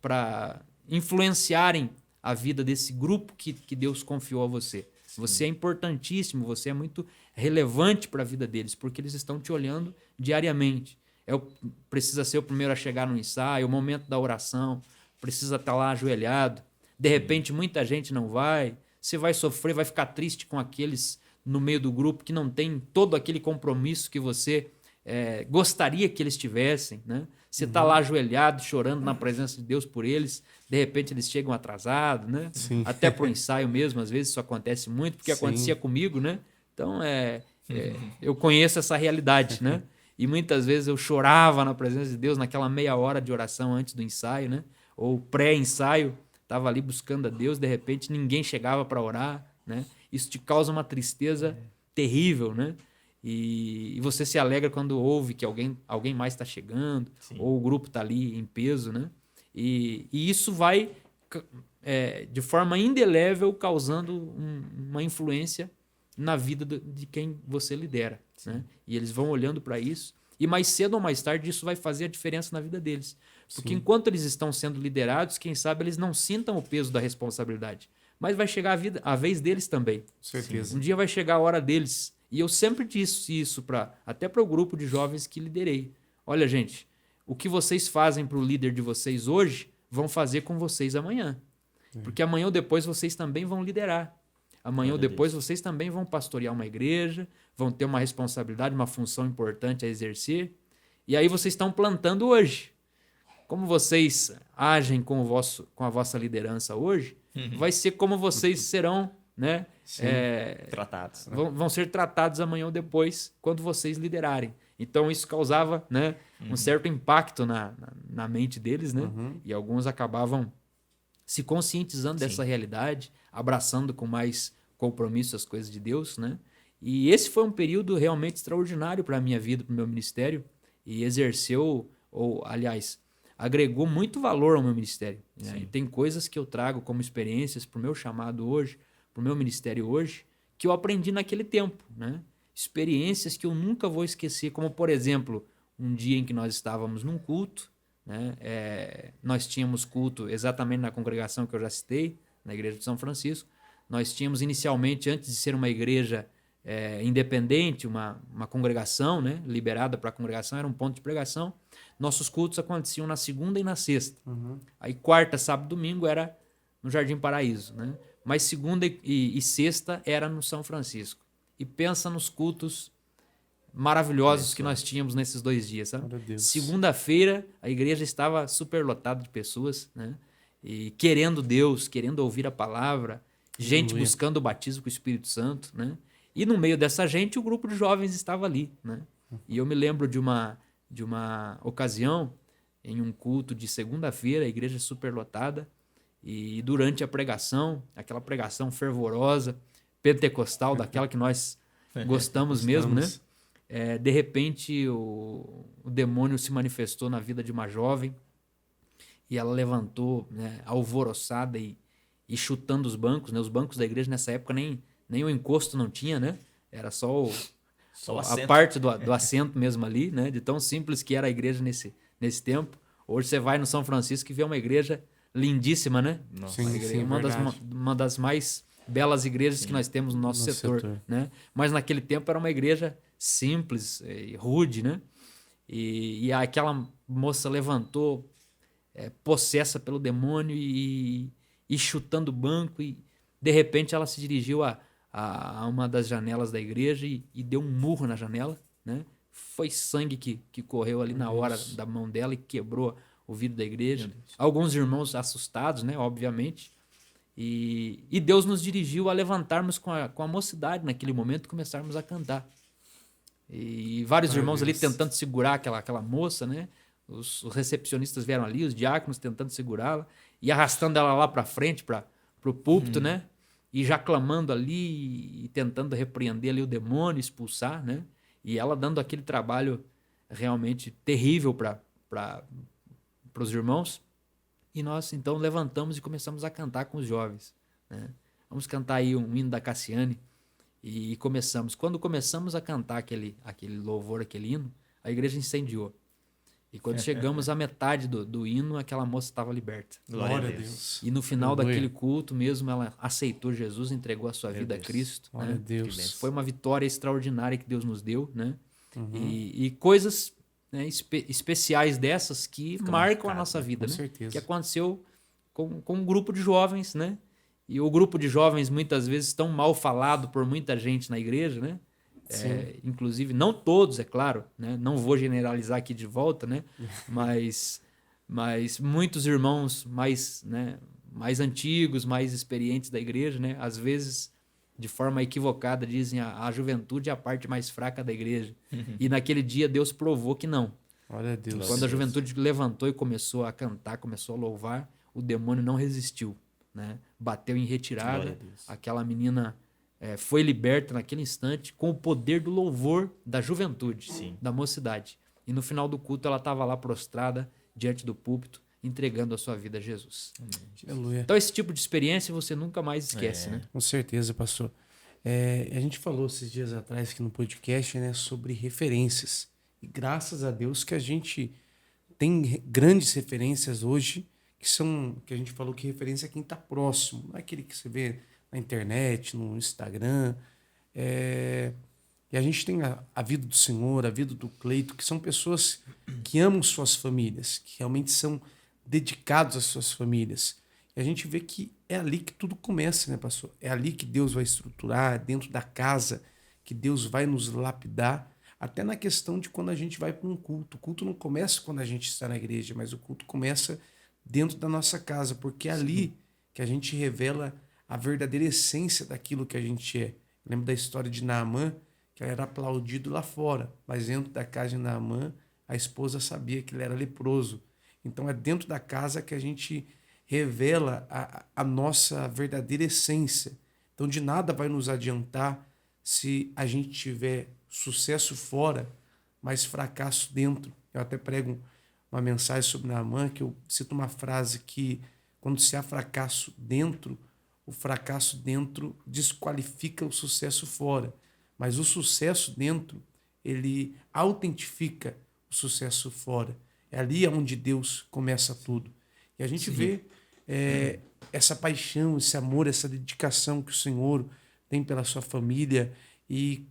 C: para influenciarem a vida desse grupo que Deus confiou a você. Sim. Você é importantíssimo, você é muito relevante para a vida deles, porque eles estão te olhando diariamente. Precisa ser o primeiro a chegar no ensaio, o momento da oração, precisa estar lá ajoelhado. De repente, muita gente não vai, você vai sofrer, vai ficar triste com aqueles no meio do grupo que não tem todo aquele compromisso que você gostaria que eles tivessem, né? Você está lá ajoelhado, chorando na presença de Deus por eles, de repente eles chegam atrasados, né?
A: Sim.
C: Até para o ensaio mesmo, às vezes isso acontece muito, porque acontecia comigo, né? Então, eu conheço essa realidade, né? E muitas vezes eu chorava na presença de Deus naquela meia hora de oração antes do ensaio, né? Ou pré-ensaio, estava ali buscando a Deus, de repente ninguém chegava para orar, né? Isso te causa uma tristeza terrível, né? E você se alegra quando ouve que alguém mais está chegando, ou o grupo está ali em peso, né? E isso vai, de forma indelével, causando uma influência na vida de quem você lidera, né? E eles vão olhando para isso, e mais cedo ou mais tarde isso vai fazer a diferença na vida deles. Porque enquanto eles estão sendo liderados, quem sabe eles não sintam o peso da responsabilidade. Mas vai chegar a vez deles também.
A: Certeza.
C: Um dia vai chegar a hora deles. E eu sempre disse isso até para o grupo de jovens que liderei. Olha, gente, o que vocês fazem para o líder de vocês hoje, vão fazer com vocês amanhã. Porque amanhã ou depois vocês também vão liderar. Amanhã ou depois vocês também vão pastorear uma igreja, vão ter uma responsabilidade, uma função importante a exercer. E aí vocês estão plantando hoje. Como vocês agem com a vossa liderança hoje, vai ser como vocês serão, né?
B: Tratados. Né?
C: Vão ser tratados amanhã ou depois, quando vocês liderarem. Então isso causava, né, um certo impacto na mente deles, né? E alguns acabavam se conscientizando dessa realidade, abraçando com mais compromisso as coisas de Deus, né? E esse foi um período realmente extraordinário para a minha vida, para o meu ministério, e aliás, agregou muito valor ao meu ministério, né? E tem coisas que eu trago como experiências para o meu chamado hoje, para o meu ministério hoje, que eu aprendi naquele tempo, né? Experiências que eu nunca vou esquecer, como, por exemplo, um dia em que nós estávamos num culto, né? Nós tínhamos culto exatamente na congregação que eu já citei, na igreja de São Francisco. Nós tínhamos inicialmente, antes de ser uma igreja independente, uma congregação, né, liberada para a congregação, era um ponto de pregação. Nossos cultos aconteciam na segunda e na sexta. Aí quarta, sábado, domingo era no Jardim Paraíso, né? Mas segunda e sexta era no São Francisco. E pensa nos cultos maravilhosos que nós tínhamos nesses 2 dias, sabe? Segunda-feira, a igreja estava superlotada de pessoas, né? E querendo Deus, querendo ouvir a palavra, gente buscando o batismo com o Espírito Santo, né? E no meio dessa gente, o grupo de jovens estava ali, né? E eu me lembro de uma ocasião, em um culto de segunda-feira, a igreja superlotada, e durante a pregação, aquela pregação fervorosa, pentecostal, daquela que nós gostamos mesmo, né? De repente, o demônio se manifestou na vida de uma jovem e ela levantou, né, alvoroçada e chutando os bancos, né? Os bancos da igreja nessa época nem o encosto não tinha, né? Era só a parte do assento mesmo ali, né? De tão simples que era a igreja nesse tempo. Hoje você vai no São Francisco e vê uma igreja lindíssima, né?
A: Nossa,
C: uma das mais belas igrejas que nós temos no nosso setor, né? Mas naquele tempo era uma igreja simples e rude, né? E aquela moça levantou, possessa pelo demônio e chutando o banco, e de repente ela se dirigiu a uma das janelas da igreja e deu um murro na janela, né? Foi sangue que correu ali na hora da mão dela e quebrou o vidro da igreja. Alguns irmãos assustados, né? Obviamente. E Deus nos dirigiu a levantarmos com a mocidade naquele momento e começarmos a cantar. E vários irmãos ali tentando segurar aquela moça, né? Os recepcionistas vieram ali, os diáconos tentando segurá-la e arrastando ela lá para frente, para o púlpito, né? E já clamando ali e tentando repreender ali o demônio, expulsar, né? E ela dando aquele trabalho realmente terrível para os irmãos. E nós, então, levantamos e começamos a cantar com os jovens, né? Vamos cantar aí um hino da Cassiane. E começamos. Quando começamos a cantar aquele louvor, aquele hino, a igreja incendiou. E quando chegamos à metade do hino, aquela moça estava liberta.
A: Glória a Deus.
C: E no final daquele culto mesmo, ela aceitou Jesus, entregou a sua vida a Cristo.
A: Glória a Deus.
C: Foi uma vitória extraordinária que Deus nos deu, né? E coisas, né, especiais dessas que marcam a nossa vida,
A: com
C: né?
A: certeza.
C: Que aconteceu com um grupo de jovens, né? E o grupo de jovens, muitas vezes, tão mal falado por muita gente na igreja, né? Inclusive, não todos, é claro, né? Não vou generalizar aqui de volta, né? Mas muitos irmãos mais, né, mais antigos, mais experientes da igreja, né? Às vezes, de forma equivocada, dizem a juventude é a parte mais fraca da igreja. E naquele dia Deus provou que não.
A: Glória a Deus.
C: Quando a juventude levantou e começou a cantar, começou a louvar, o demônio não resistiu, né? Bateu em retirada. Aquela menina foi liberta naquele instante com o poder do louvor da juventude, da mocidade. E no final do culto ela estava lá prostrada diante do púlpito, entregando a sua vida a Jesus.
A: Aleluia.
C: Então esse tipo de experiência você nunca mais esquece, né?
A: Com certeza, pastor. A gente falou esses dias atrás aqui no podcast, né, sobre referências. E graças a Deus que a gente tem grandes referências hoje, que a gente falou que referência é quem está próximo, não é aquele que você vê na internet, no Instagram. E a gente tem a vida do Senhor, a vida do Cleito, que são pessoas que amam suas famílias, que realmente são dedicados às suas famílias. E a gente vê que é ali que tudo começa, né, pastor? É ali que Deus vai estruturar, dentro da casa, que Deus vai nos lapidar, até na questão de quando a gente vai para um culto. O culto não começa quando a gente está na igreja, mas o culto começa dentro da nossa casa, porque é ali que a gente revela a verdadeira essência daquilo que a gente é. Lembra da história de Naamã, que era aplaudido lá fora, mas dentro da casa de Naamã, a esposa sabia que ele era leproso. Então é dentro da casa que a gente revela a nossa verdadeira essência. Então de nada vai nos adiantar se a gente tiver sucesso fora, mas fracasso dentro. Eu até prego uma mensagem sobre Naamã, que eu cito uma frase que quando se há fracasso dentro, o fracasso dentro desqualifica o sucesso fora. Mas o sucesso dentro, ele autentifica o sucesso fora. É ali onde Deus começa tudo. E a gente vê essa paixão, esse amor, essa dedicação que o Senhor tem pela sua família, e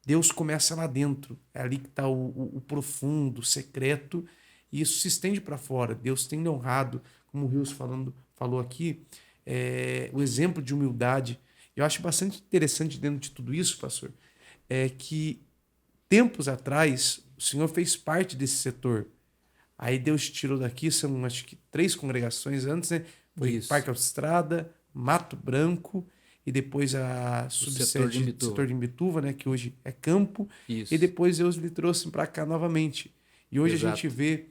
A: Deus começa lá dentro. É ali que está o profundo, o secreto, e isso se estende para fora. Deus tem honrado, como o Rios falou aqui, o exemplo de humildade. Eu acho bastante interessante dentro de tudo isso, pastor, que tempos atrás, o senhor fez parte desse setor. Aí Deus te tirou daqui, são acho que 3 congregações antes, né? Foi
C: Isso.
A: Parque Autoestrada, Mato Branco e depois a subsede do setor de Imbituva, né? Que hoje é campo.
C: Isso.
A: E depois Deus lhe trouxe para cá novamente. E hoje
C: Exato.
A: a gente vê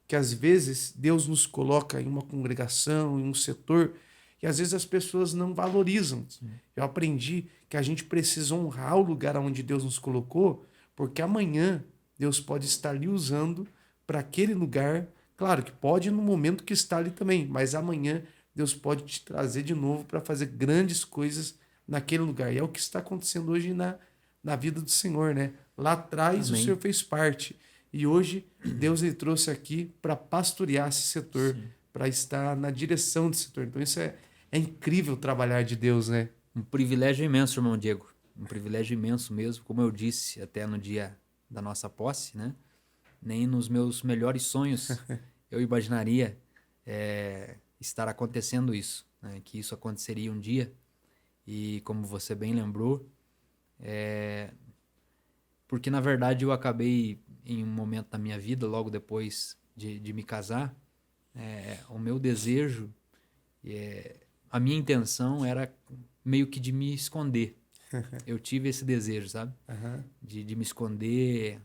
A: que às vezes Deus nos coloca em uma congregação, em um setor, e às vezes as pessoas não valorizam. Sim. Eu aprendi que a gente precisa honrar o lugar onde Deus nos colocou, porque amanhã Deus pode estar lhe usando para aquele lugar. Claro que pode no momento que está ali também, mas amanhã Deus pode te trazer de novo para fazer grandes coisas naquele lugar. E é o que está acontecendo hoje na vida do Senhor, né? Lá atrás Amém. O Senhor fez parte. E hoje Deus lhe trouxe aqui para pastorear esse setor, para estar na direção desse setor. Então isso é incrível trabalhar de Deus, né?
C: Um privilégio imenso, irmão Diego. Um privilégio imenso mesmo. Como eu disse até no dia da nossa posse, né? Nem nos meus melhores sonhos eu imaginaria estar acontecendo isso, né? Que isso aconteceria um dia. E como você bem lembrou, porque na verdade eu acabei em um momento da minha vida, logo depois de me casar, o meu desejo, a minha intenção era meio que de me esconder. Eu tive esse desejo, sabe? Uhum. De me esconder.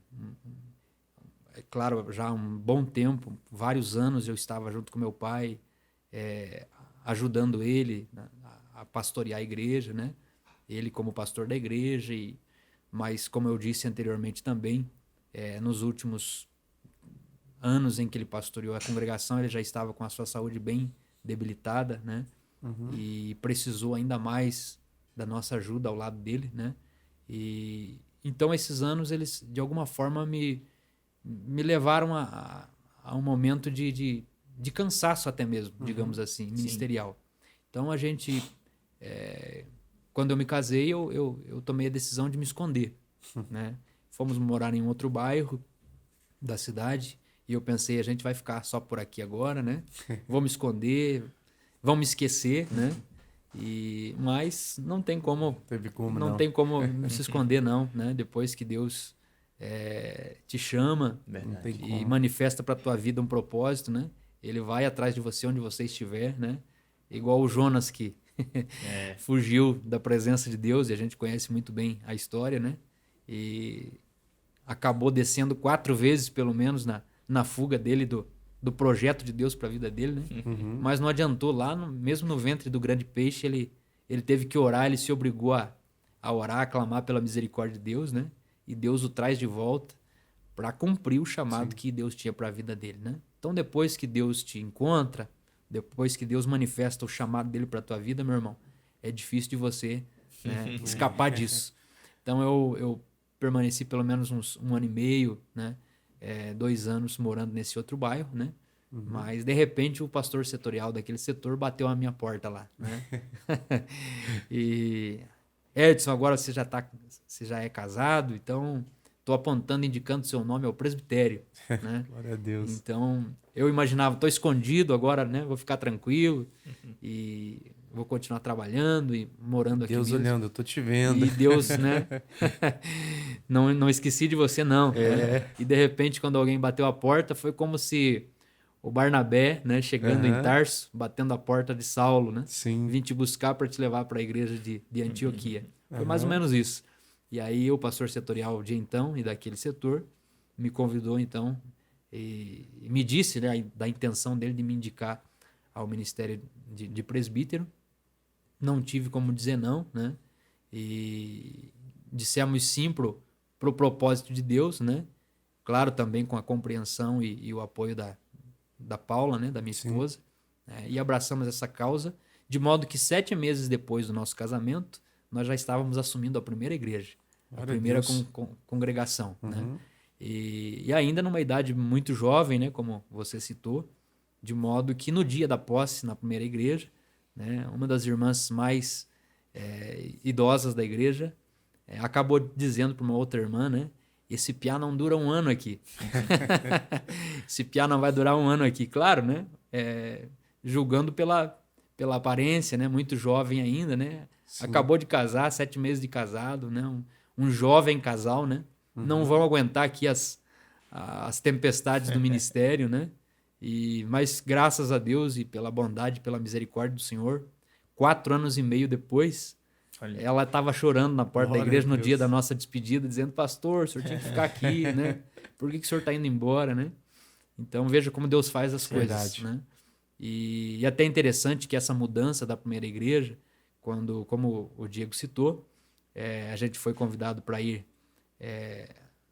C: É claro, já há um bom tempo, vários anos eu estava junto com meu pai, ajudando ele a pastorear a igreja, né? Ele como pastor da igreja, mas como eu disse anteriormente também, nos últimos anos em que ele pastoreou a congregação, ele já estava com a sua saúde bem debilitada, né? Uhum. E precisou ainda mais da nossa ajuda ao lado dele, né? E então esses anos eles de alguma forma me levaram a um momento de cansaço até mesmo, uhum. digamos assim, ministerial. Sim. Então a gente, quando eu me casei, eu tomei a decisão de me esconder, né? Fomos morar em outro bairro da cidade e eu pensei, a gente vai ficar só por aqui agora, né? Vou me esconder, vão me esquecer, né? Mas não tem como, não tem como se esconder não, né? Depois que Deus te chama e manifesta para tua vida um propósito, né? Ele vai atrás de você onde você estiver, né? Igual o Jonas que fugiu da presença de Deus, e a gente conhece muito bem a história, né? E acabou descendo 4 vezes, pelo menos, na fuga dele do projeto de Deus para a vida dele, né? Uhum. Mas não adiantou. Lá, mesmo no ventre do grande peixe, ele teve que orar, ele se obrigou a orar, a clamar pela misericórdia de Deus, né? E Deus o traz de volta para cumprir o chamado que Deus tinha para a vida dele, né? Então, depois que Deus te encontra, depois que Deus manifesta o chamado dele para a tua vida, meu irmão, é difícil de você, né, escapar disso. Então, eu permaneci pelo menos um ano e meio, né? 2 anos morando nesse outro bairro, né? Uhum. Mas, de repente, o pastor setorial daquele setor bateu à minha porta lá, né? E... Edson, agora você já é casado, então estou apontando, indicando seu nome ao presbitério, né?
A: Glória a Deus.
C: Então, eu imaginava, estou escondido agora, né? Vou ficar tranquilo e vou continuar trabalhando e morando aqui
A: Deus
C: mesmo.
A: Olhando, eu tô te vendo.
C: E Deus, né? não esqueci de você, não. Né? E, de repente, quando alguém bateu a porta, foi como se o Barnabé, né, chegando em Tarso, batendo a porta de Saulo, né?
A: Sim.
C: Vim te buscar para te levar para a igreja de Antioquia. Foi mais ou menos isso. E aí o pastor setorial de então e daquele setor me convidou então e me disse, né, da intenção dele de me indicar ao ministério de presbítero. Não tive como dizer não, né? E dissemos sim pro propósito de Deus, né? Claro, também com a compreensão e o apoio da Paula, né, da minha esposa, né, e abraçamos essa causa, de modo que 7 meses depois do nosso casamento, nós já estávamos assumindo a primeira igreja, a primeira congregação, uhum. né? E ainda numa idade muito jovem, né, como você citou, de modo que no dia da posse na primeira igreja, né, uma das irmãs mais idosas da igreja acabou dizendo para uma outra irmã, né, esse piá não dura 1 ano aqui. Esse piá não vai durar 1 ano aqui. Claro, né? Julgando pela aparência, né? Muito jovem ainda, né? Sim. Acabou de casar, 7 meses de casado, né? Um jovem casal, né? não vão aguentar aqui as tempestades do ministério, né? Mas graças a Deus e pela bondade, pela misericórdia do Senhor, 4 anos e meio depois, ela estava chorando na porta da igreja no dia da nossa despedida, dizendo: pastor, o senhor tinha que ficar aqui, né? Por que o senhor está indo embora, né? Então veja como Deus faz as coisas, né? E até interessante que essa mudança da primeira igreja, como o Diego citou, a gente foi convidado para ir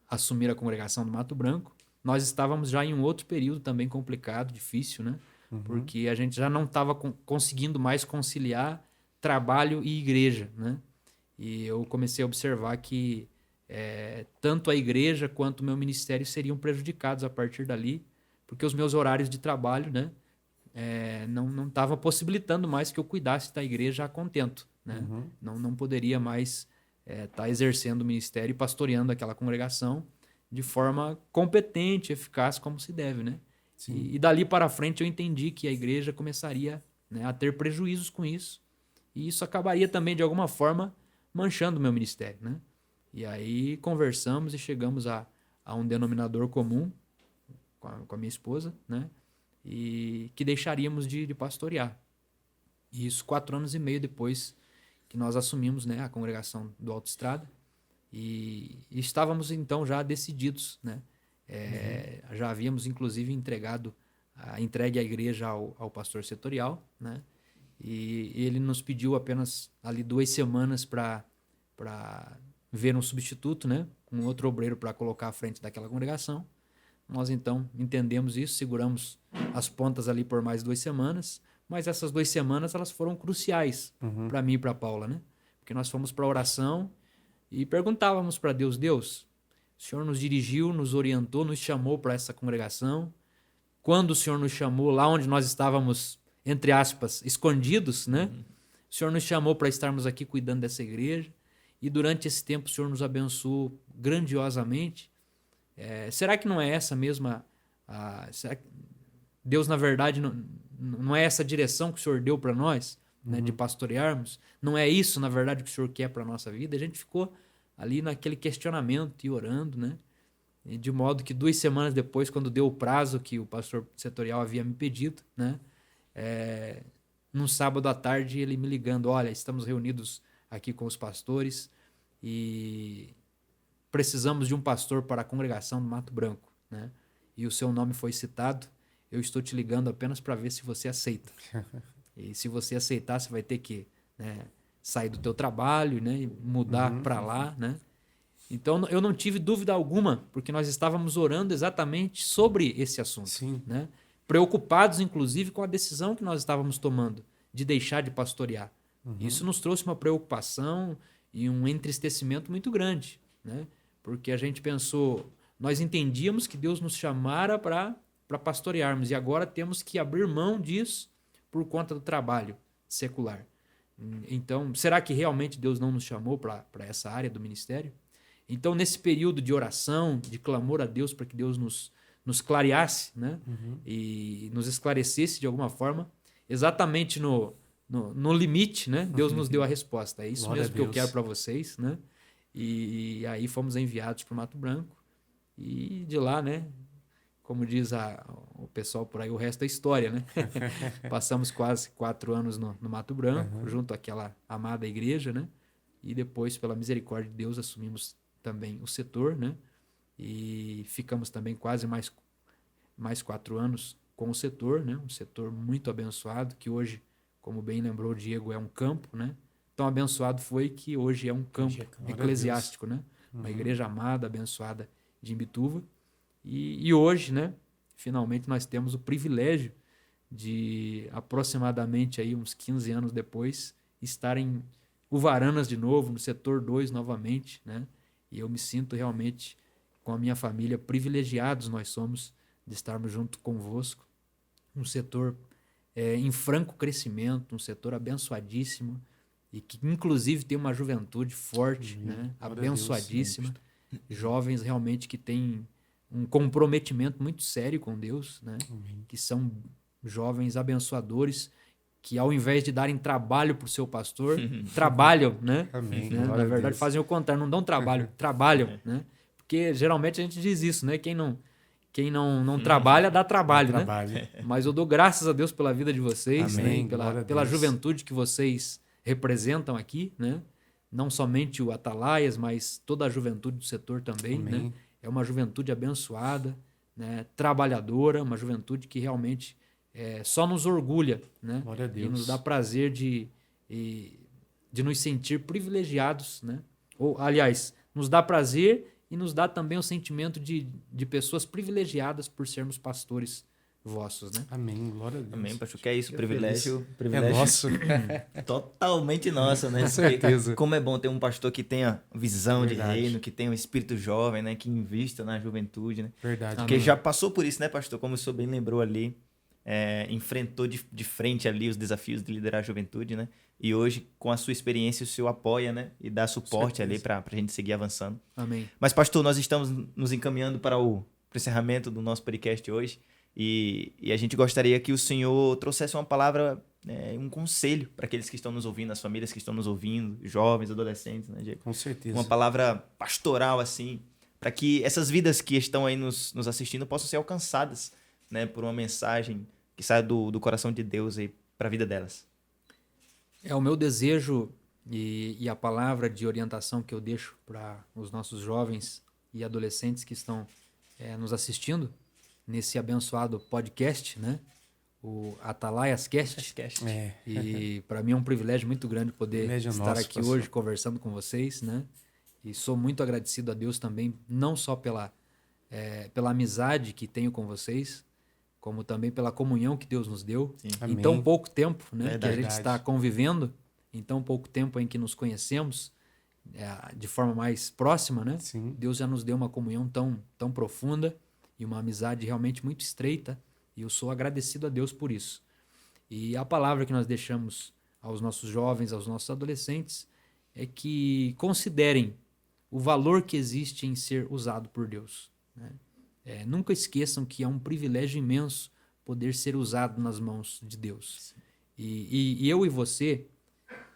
C: assumir a congregação do Mato Branco. Nós estávamos já em um outro período também complicado, difícil, né? Porque a gente já não estava conseguindo mais conciliar trabalho e igreja, né? E eu comecei a observar que tanto a igreja quanto o meu ministério seriam prejudicados a partir dali, porque os meus horários de trabalho, né, não estavam possibilitando mais que eu cuidasse da igreja a contento, né? Não poderia mais estar exercendo o ministério e pastoreando aquela congregação de forma competente, eficaz, como se deve, né? E dali para frente eu entendi que a igreja começaria, né, a ter prejuízos com isso, e isso acabaria também, de alguma forma, manchando o meu ministério, né? E aí conversamos e chegamos a um denominador comum com a minha esposa, né? E que deixaríamos de pastorear. E isso 4 anos e meio depois que nós assumimos, né, a congregação do Alto Estrada. E estávamos então já decididos, né? Já havíamos inclusive entregue a igreja ao pastor setorial, né? E ele nos pediu apenas ali 2 semanas para ver um substituto, né? Um outro obreiro para colocar à frente daquela congregação. Nós então entendemos isso, seguramos as pontas ali por mais 2 semanas, mas essas 2 semanas elas foram cruciais para mim e para Paula, né? Porque nós fomos para a oração e perguntávamos para Deus: Deus, o Senhor nos dirigiu, nos orientou, nos chamou para essa congregação. Quando o Senhor nos chamou, lá onde nós estávamos, entre aspas, escondidos, né? O Senhor nos chamou para estarmos aqui cuidando dessa igreja. E durante esse tempo o Senhor nos abençoou grandiosamente. Será que não é essa mesma... será que Deus, na verdade, não é essa direção que o Senhor deu para nós, né, de pastorearmos? Não é isso, na verdade, que o Senhor quer para a nossa vida? A gente ficou ali naquele questionamento e orando, né? E de modo que 2 semanas depois, quando deu o prazo que o pastor setorial havia me pedido, né, num sábado à tarde, ele me ligando: olha, estamos reunidos aqui com os pastores e precisamos de um pastor para a congregação do Mato Branco, né? E o seu nome foi citado. Eu estou te ligando apenas para ver se você aceita. E se você aceitar, você vai ter que, né, sair do teu trabalho, né, e mudar para lá, né? Então eu não tive dúvida alguma, porque nós estávamos orando exatamente sobre esse assunto, né? Preocupados inclusive com a decisão que nós estávamos tomando de deixar de pastorear. Isso nos trouxe uma preocupação e um entristecimento muito grande, né? Porque a gente pensou, nós entendíamos que Deus nos chamara para pastorearmos e agora temos que abrir mão disso por conta do trabalho secular. Então, será que realmente Deus não nos chamou para essa área do ministério? Então, nesse período de oração, de clamor a Deus para que Deus nos clareasse, né? E nos esclarecesse de alguma forma, exatamente no limite, né? Deus nos deu a resposta. É isso Glória mesmo que eu quero para vocês, né? E aí fomos enviados para o Mato Branco e de lá, né? Como diz o pessoal por aí, o resto é história, né? Passamos quase 4 anos no Mato Branco, junto àquela amada igreja, né? E depois, pela misericórdia de Deus, assumimos também o setor, né? E ficamos também quase mais 4 anos com o setor, né? Um setor muito abençoado, que hoje, como bem lembrou o Diego, é um campo, né? Tão abençoado foi que hoje é um campo eclesiástico, né? Uma igreja amada, abençoada de Imbituva. E hoje, né? Finalmente nós temos o privilégio de, aproximadamente aí uns 15 anos depois, estar em Uvaranas de novo, no setor 2 novamente, né? E eu me sinto realmente, com a minha família, privilegiados nós somos de estarmos junto convosco. Um setor em franco crescimento, um setor abençoadíssimo e que inclusive tem uma juventude forte, né? Abençoadíssima. Jovens realmente que têm um comprometimento muito sério com Deus, né? Que são jovens abençoadores, que ao invés de darem trabalho para o seu pastor, trabalham, né?
A: Amém.
C: Na verdade, fazem o contrário, não dão trabalho, trabalham, né? Porque geralmente a gente diz isso, né? Quem não trabalha, dá trabalho, né? Mas eu dou graças a Deus pela vida de vocês,
A: Amém,
C: né? Pela juventude que vocês representam aqui, né? Não somente o Atalaias, mas toda a juventude do setor também, né? É uma juventude abençoada, né? Trabalhadora, uma juventude que realmente só nos orgulha, né?
A: Glória a Deus.
C: E nos dá prazer de nos sentir privilegiados, né? Ou, aliás, nos dá prazer e nos dá também o sentimento de pessoas privilegiadas por sermos pastores vossos, né?
A: Amém, glória a Deus.
B: Amém, pastor. Que é isso, privilégio
A: É nosso.
B: totalmente nosso, né?
A: Com certeza.
B: Como é bom ter um pastor que tenha visão de
A: Verdade.
B: reino, que tenha um espírito jovem, né? Que invista na juventude, né?
A: Verdade.
B: Porque já passou por isso, né, pastor? Como o senhor bem lembrou ali, enfrentou de frente ali os desafios de liderar a juventude, né? E hoje, com a sua experiência, o senhor apoia, né? E dá suporte ali para a gente seguir avançando.
C: Amém.
B: Mas, pastor, nós estamos nos encaminhando para o encerramento do nosso podcast hoje. E a gente gostaria que o senhor trouxesse uma palavra, um conselho para aqueles que estão nos ouvindo, as famílias que estão nos ouvindo, jovens, adolescentes, né, Diego?
A: Com certeza.
B: Uma palavra pastoral, assim, para que essas vidas que estão aí nos assistindo possam ser alcançadas, né, por uma mensagem que saia do coração de Deus aí para a vida delas.
C: É o meu desejo e a palavra de orientação que eu deixo para os nossos jovens e adolescentes que estão nos assistindo nesse abençoado podcast, né? O Atalaias Cast. E para mim é um privilégio muito grande poder estar aqui hoje conversando com vocês, né? E sou muito agradecido a Deus também, não só pela amizade que tenho com vocês, como também pela comunhão que Deus nos deu. Em tão pouco tempo, né, que a gente está convivendo, em tão pouco tempo em que nos conhecemos de forma mais próxima, né?
A: Sim.
C: Deus já nos deu uma comunhão tão profunda e uma amizade realmente muito estreita, e eu sou agradecido a Deus por isso. E a palavra que nós deixamos aos nossos jovens, aos nossos adolescentes, é que considerem o valor que existe em ser usado por Deus, né? Nunca esqueçam que é um privilégio imenso poder ser usado nas mãos de Deus. E eu e você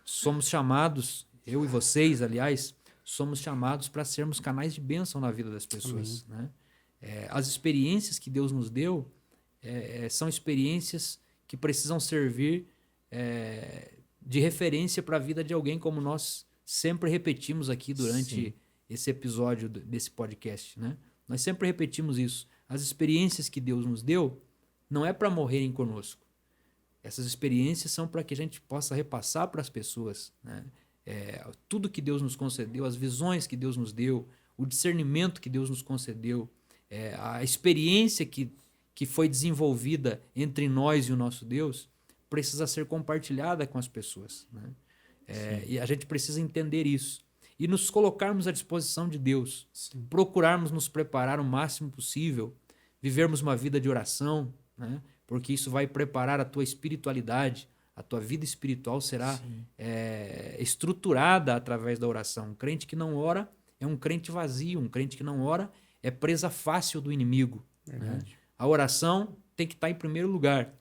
C: somos chamados, eu e vocês, aliás, somos chamados para sermos canais de bênção na vida das pessoas, né? As experiências que Deus nos deu são experiências que precisam servir de referência para a vida de alguém, como nós sempre repetimos aqui durante esse episódio desse podcast, né? Nós sempre repetimos isso. As experiências que Deus nos deu não é para morrerem conosco. Essas experiências são para que a gente possa repassar para as pessoas, né? Tudo que Deus nos concedeu, as visões que Deus nos deu, o discernimento que Deus nos concedeu, a experiência que foi desenvolvida entre nós e o nosso Deus, precisa ser compartilhada com as pessoas, né? E a gente precisa entender isso. E nos colocarmos à disposição de Deus. Sim. Procurarmos nos preparar o máximo possível, vivermos uma vida de oração, né? Porque isso vai preparar a tua espiritualidade, a tua vida espiritual será estruturada através da oração. Um crente que não ora é um crente vazio, um crente que não ora é presa fácil do inimigo, né? A oração tem que estar em primeiro lugar.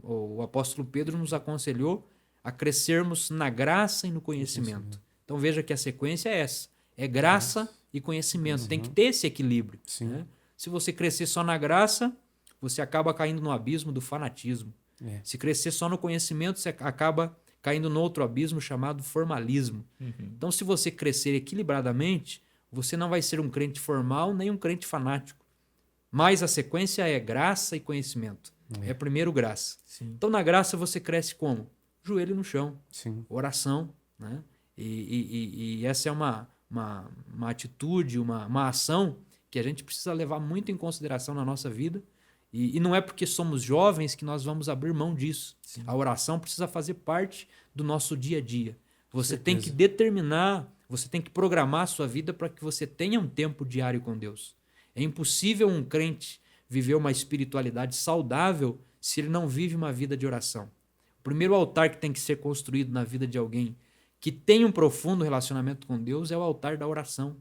C: O apóstolo Pedro nos aconselhou a crescermos na graça e no conhecimento. Então veja que a sequência é essa. É graça e conhecimento. Tem que ter esse equilíbrio, né? Se você crescer só na graça, você acaba caindo no abismo do fanatismo. Se crescer só no conhecimento, você acaba caindo no outro abismo chamado formalismo. Então, se você crescer equilibradamente, você não vai ser um crente formal nem um crente fanático. Mas a sequência é graça e conhecimento. É primeiro graça. Então, na graça, você cresce como? Joelho no chão. Oração, né? E essa é uma atitude, uma ação que a gente precisa levar muito em consideração na nossa vida. E não é porque somos jovens que nós vamos abrir mão disso. A oração precisa fazer parte do nosso dia a dia. Você tem que determinar, você tem que programar a sua vida para que você tenha um tempo diário com Deus. É impossível um crente viver uma espiritualidade saudável se ele não vive uma vida de oração. O primeiro altar que tem que ser construído na vida de alguém que tem um profundo relacionamento com Deus é o altar da oração.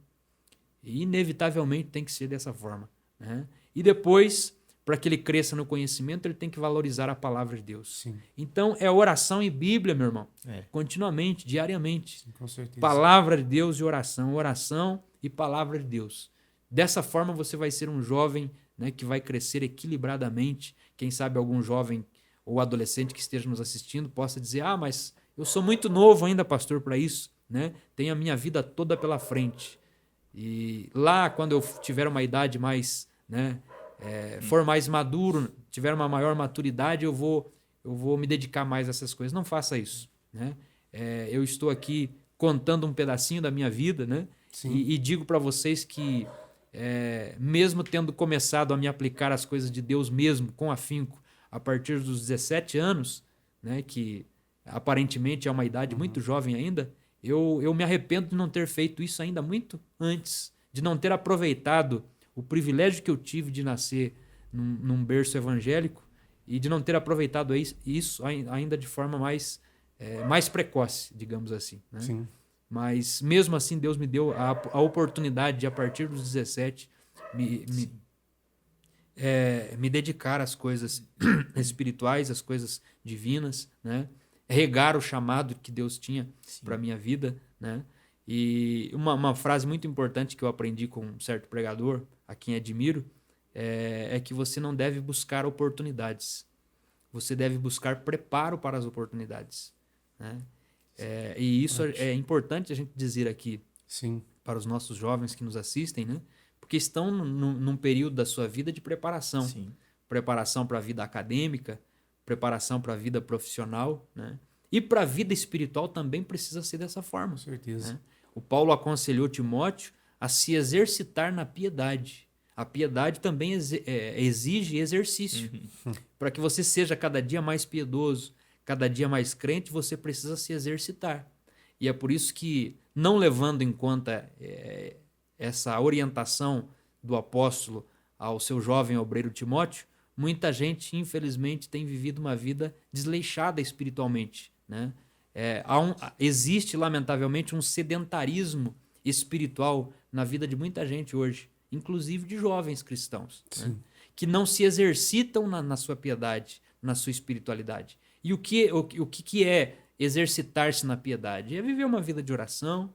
C: E inevitavelmente tem que ser dessa forma, né? E depois, para que ele cresça no conhecimento, ele tem que valorizar a palavra de Deus. Então, é oração e Bíblia, meu irmão. Continuamente, diariamente.
A: Com certeza.
C: Palavra de Deus e oração. Oração e palavra de Deus. Dessa forma você vai ser um jovem, né, que vai crescer equilibradamente. Quem sabe algum jovem ou adolescente que esteja nos assistindo possa dizer: ah, mas eu sou muito novo ainda, pastor, para isso, né? Tenho a minha vida toda pela frente. E lá, quando eu tiver uma idade mais, né, for mais maduro, tiver uma maior maturidade, eu vou me dedicar mais a essas coisas. Não faça isso, né? Eu estou aqui contando um pedacinho da minha vida, né? E digo para vocês que, mesmo tendo começado a me aplicar as coisas de Deus mesmo, com afinco, a partir dos 17 anos, né, que aparentemente é uma idade muito jovem ainda, eu me arrependo de não ter feito isso ainda muito antes, de não ter aproveitado o privilégio que eu tive de nascer num berço evangélico e de não ter aproveitado isso ainda de forma mais precoce, digamos assim, né?
A: Sim.
C: Mas mesmo assim Deus me deu a oportunidade de, a partir dos 17, me dedicar às coisas espirituais, às coisas divinas, né? Regar o chamado que Deus tinha para a minha vida, né? E uma frase muito importante que eu aprendi com um certo pregador, a quem admiro, é que você não deve buscar oportunidades. Você deve buscar preparo para as oportunidades, né? E isso é importante a gente dizer aqui.
A: Sim.
C: Para os nossos jovens que nos assistem, né? Porque estão num período da sua vida de preparação.
B: Sim.
C: Preparação para a vida acadêmica, preparação para a vida profissional, né? E para a vida espiritual também precisa ser dessa forma.
A: Com certeza.
C: Né? O Paulo aconselhou Timóteo a se exercitar na piedade. A piedade também exige exercício. Para que você seja cada dia mais piedoso, cada dia mais crente, você precisa se exercitar. E é por isso que, não levando em conta essa orientação do apóstolo ao seu jovem obreiro Timóteo, muita gente, infelizmente, tem vivido uma vida desleixada espiritualmente, né? Existe, lamentavelmente, um sedentarismo espiritual na vida de muita gente hoje, inclusive de jovens cristãos, né? Que não se exercitam na sua piedade, na sua espiritualidade. E o que é exercitar-se na piedade? É viver uma vida de oração,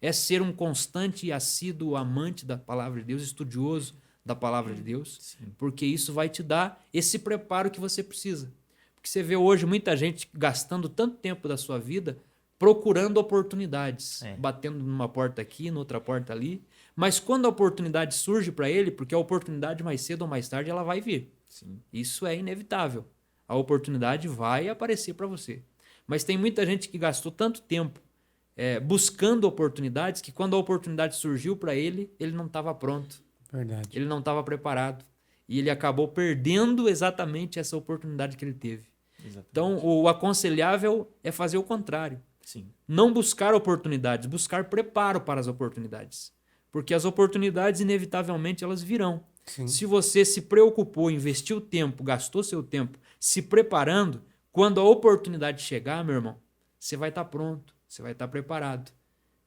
C: é ser um constante e assíduo amante da palavra de Deus, estudioso da palavra de Deus, porque isso vai te dar esse preparo que você precisa. Porque você vê hoje muita gente gastando tanto tempo da sua vida procurando oportunidades, batendo numa porta aqui, noutra porta ali, mas quando a oportunidade surge para ele, porque a oportunidade mais cedo ou mais tarde ela vai vir.
B: Sim.
C: Isso é inevitável. A oportunidade vai aparecer para você. Mas tem muita gente que gastou tanto tempo buscando oportunidades que quando a oportunidade surgiu para ele, ele não estava pronto.
A: Verdade.
C: Ele não estava preparado. E ele acabou perdendo exatamente essa oportunidade que ele teve.
B: Exatamente.
C: Então, o aconselhável é fazer o contrário.
B: Sim.
C: Não buscar oportunidades, buscar preparo para as oportunidades. Porque as oportunidades, inevitavelmente, elas virão.
A: Sim.
C: Se você se preocupou, investiu tempo, gastou seu tempo se preparando, quando a oportunidade chegar, meu irmão, você vai estar pronto, você vai estar preparado.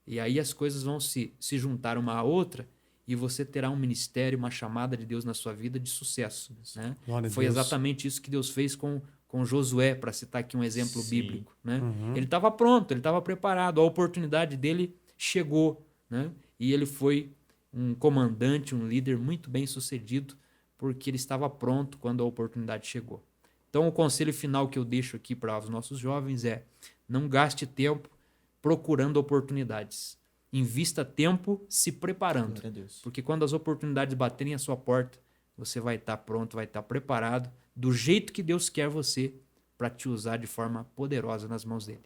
C: E aí as coisas vão se juntar uma à outra e você terá um ministério, uma chamada de Deus na sua vida de sucesso, né? Foi exatamente isso que Deus fez com Josué, para citar aqui um exemplo bíblico, né? Ele estava pronto, ele estava preparado, a oportunidade dele chegou, né? E ele foi um comandante, um líder muito bem sucedido, porque ele estava pronto quando a oportunidade chegou. Então, o conselho final que eu deixo aqui para os nossos jovens é: não gaste tempo procurando oportunidades. Invista tempo se preparando. Porque quando as oportunidades baterem à sua porta, você vai estar pronto, vai estar preparado do jeito que Deus quer você para te usar de forma poderosa nas mãos dele.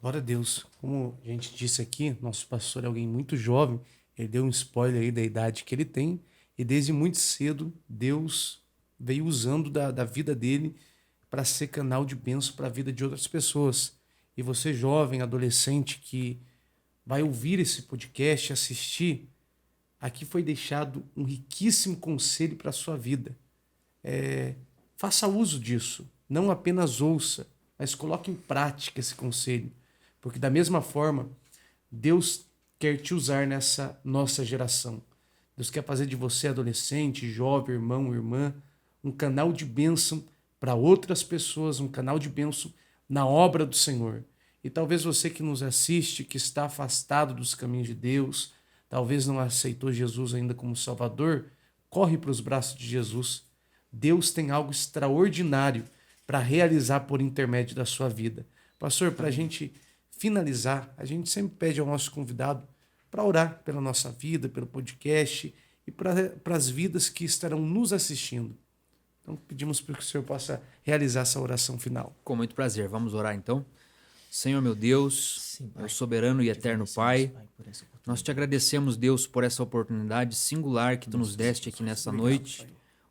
A: Glória a Deus. Como a gente disse aqui, nosso pastor é alguém muito jovem. Ele deu um spoiler aí da idade que ele tem. E desde muito cedo, Deus veio usando da vida dele para ser canal de bênção para a vida de outras pessoas. E você, jovem, adolescente, que vai ouvir esse podcast, assistir, aqui foi deixado um riquíssimo conselho para a sua vida. Faça uso disso. Não apenas ouça, mas coloque em prática esse conselho. Porque da mesma forma, Deus quer te usar nessa nossa geração. Deus quer fazer de você, adolescente, jovem, irmão, irmã, um canal de bênção para outras pessoas, um canal de bênção na obra do Senhor. E talvez você que nos assiste, que está afastado dos caminhos de Deus, talvez não aceitou Jesus ainda como Salvador, corre para os braços de Jesus. Deus tem algo extraordinário para realizar por intermédio da sua vida. Pastor, para a gente finalizar, a gente sempre pede ao nosso convidado para orar pela nossa vida, pelo podcast e para as vidas que estarão nos assistindo. Então, pedimos para que o Senhor possa realizar essa oração final.
C: Com muito prazer. Vamos orar então. Senhor meu Deus, meu soberano e eterno Pai, nós te agradecemos, Deus, por essa oportunidade singular que tu nos deste aqui nessa noite,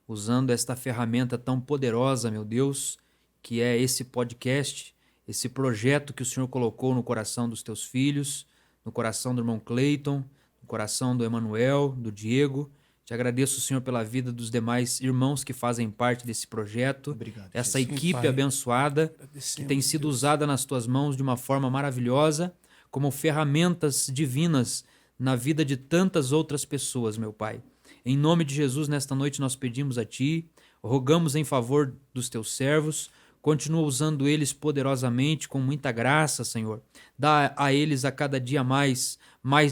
C: usando esta ferramenta tão poderosa, meu Deus, que é esse podcast, esse projeto que o Senhor colocou no coração dos teus filhos, no coração do irmão Cleiton, no coração do Emanuel, do Diego. Te agradeço, Senhor, pela vida dos demais irmãos que fazem parte desse projeto.
B: Obrigado,
C: essa
A: Jesus.
C: equipe
A: Pai,
C: abençoada que tem sido usada nas tuas mãos de uma forma maravilhosa, como ferramentas divinas na vida de tantas outras pessoas, meu Pai. Em nome de Jesus, nesta noite nós pedimos a Ti, rogamos em favor dos Teus servos, continua usando eles poderosamente, com muita graça, Senhor. Dá a eles a cada dia mais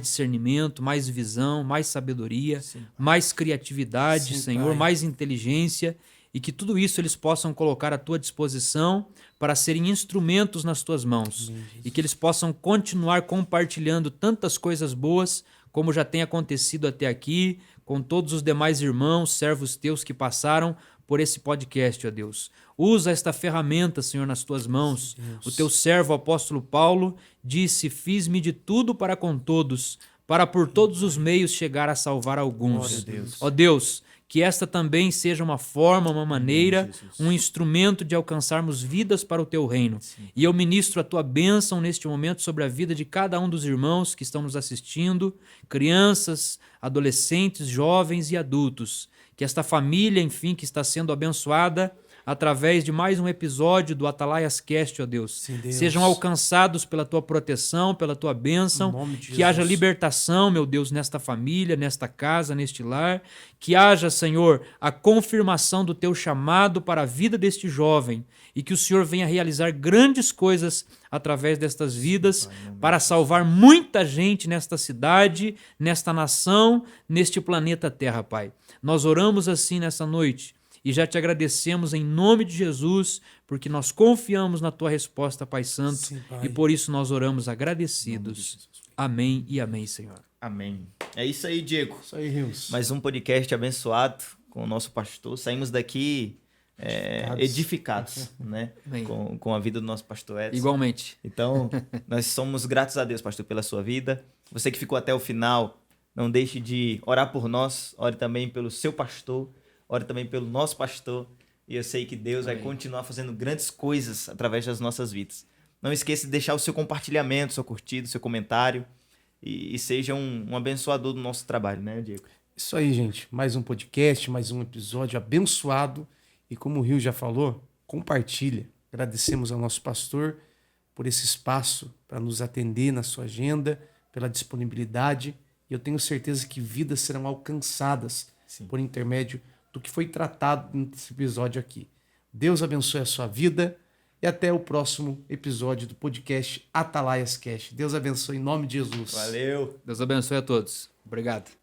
C: discernimento, mais visão, mais sabedoria, mais criatividade, Senhor,
A: Pai.
C: mais inteligência, e que tudo isso eles possam colocar à Tua disposição para serem instrumentos nas Tuas mãos. E que eles possam continuar compartilhando tantas coisas boas, como já tem acontecido até aqui, com todos os demais irmãos, servos Teus que passaram por esse podcast, ó Deus. Usa esta ferramenta, Senhor, nas Tuas mãos.
A: Deus.
C: O Teu servo, o apóstolo Paulo, disse: fiz-me de tudo para com todos, para por todos os meios chegar a salvar alguns.
B: Glória a Deus.
C: Ó Deus, que esta também seja uma forma, uma maneira, um instrumento de alcançarmos vidas para o Teu reino. E eu ministro a Tua bênção neste momento sobre a vida de cada um dos irmãos que estão nos assistindo, crianças, adolescentes, jovens e adultos. Que esta família, enfim, que está sendo abençoada através de mais um episódio do Atalaias Cast, ó Deus,
A: Sim, Deus.
C: sejam alcançados pela Tua proteção, pela Tua bênção,
A: Em nome de
C: que haja
A: Jesus.
C: libertação, meu Deus, nesta família, nesta casa, neste lar, que haja, Senhor, a confirmação do Teu chamado para a vida deste jovem e que o Senhor venha realizar grandes coisas através destas vidas para salvar muita gente nesta cidade, nesta nação, neste planeta Terra, Pai. Nós oramos assim nessa noite e já te agradecemos em nome de Jesus, porque nós confiamos na Tua resposta, Pai Santo,
A: Sim, Pai.
C: e por isso nós oramos agradecidos. Amém e amém, Senhor.
B: Amém. É isso aí, Diego.
A: Isso aí, Rios.
B: Mais um podcast abençoado com o nosso pastor. Saímos daqui edificados, né?
C: Amém.
B: Com a vida do nosso pastor Edson.
C: Igualmente.
B: Então, nós somos gratos a Deus, pastor, pela sua vida. Você que ficou até o final, não deixe de orar por nós. Ore também pelo seu pastor. Ore também pelo nosso pastor. E eu sei que Deus vai continuar fazendo grandes coisas através das nossas vidas. Não esqueça de deixar o seu compartilhamento, seu curtido, seu comentário. E seja um abençoador do nosso trabalho, né, Diego?
A: Isso aí, gente. Mais um podcast, mais um episódio abençoado. E como o Rio já falou, compartilha. Agradecemos ao nosso pastor por esse espaço para nos atender na sua agenda, pela disponibilidade. E eu tenho certeza que vidas serão alcançadas por intermédio do que foi tratado nesse episódio aqui. Deus abençoe a sua vida e até o próximo episódio do podcast Atalaias Cast. Deus abençoe em nome de Jesus.
B: Valeu!
C: Deus abençoe a todos. Obrigado.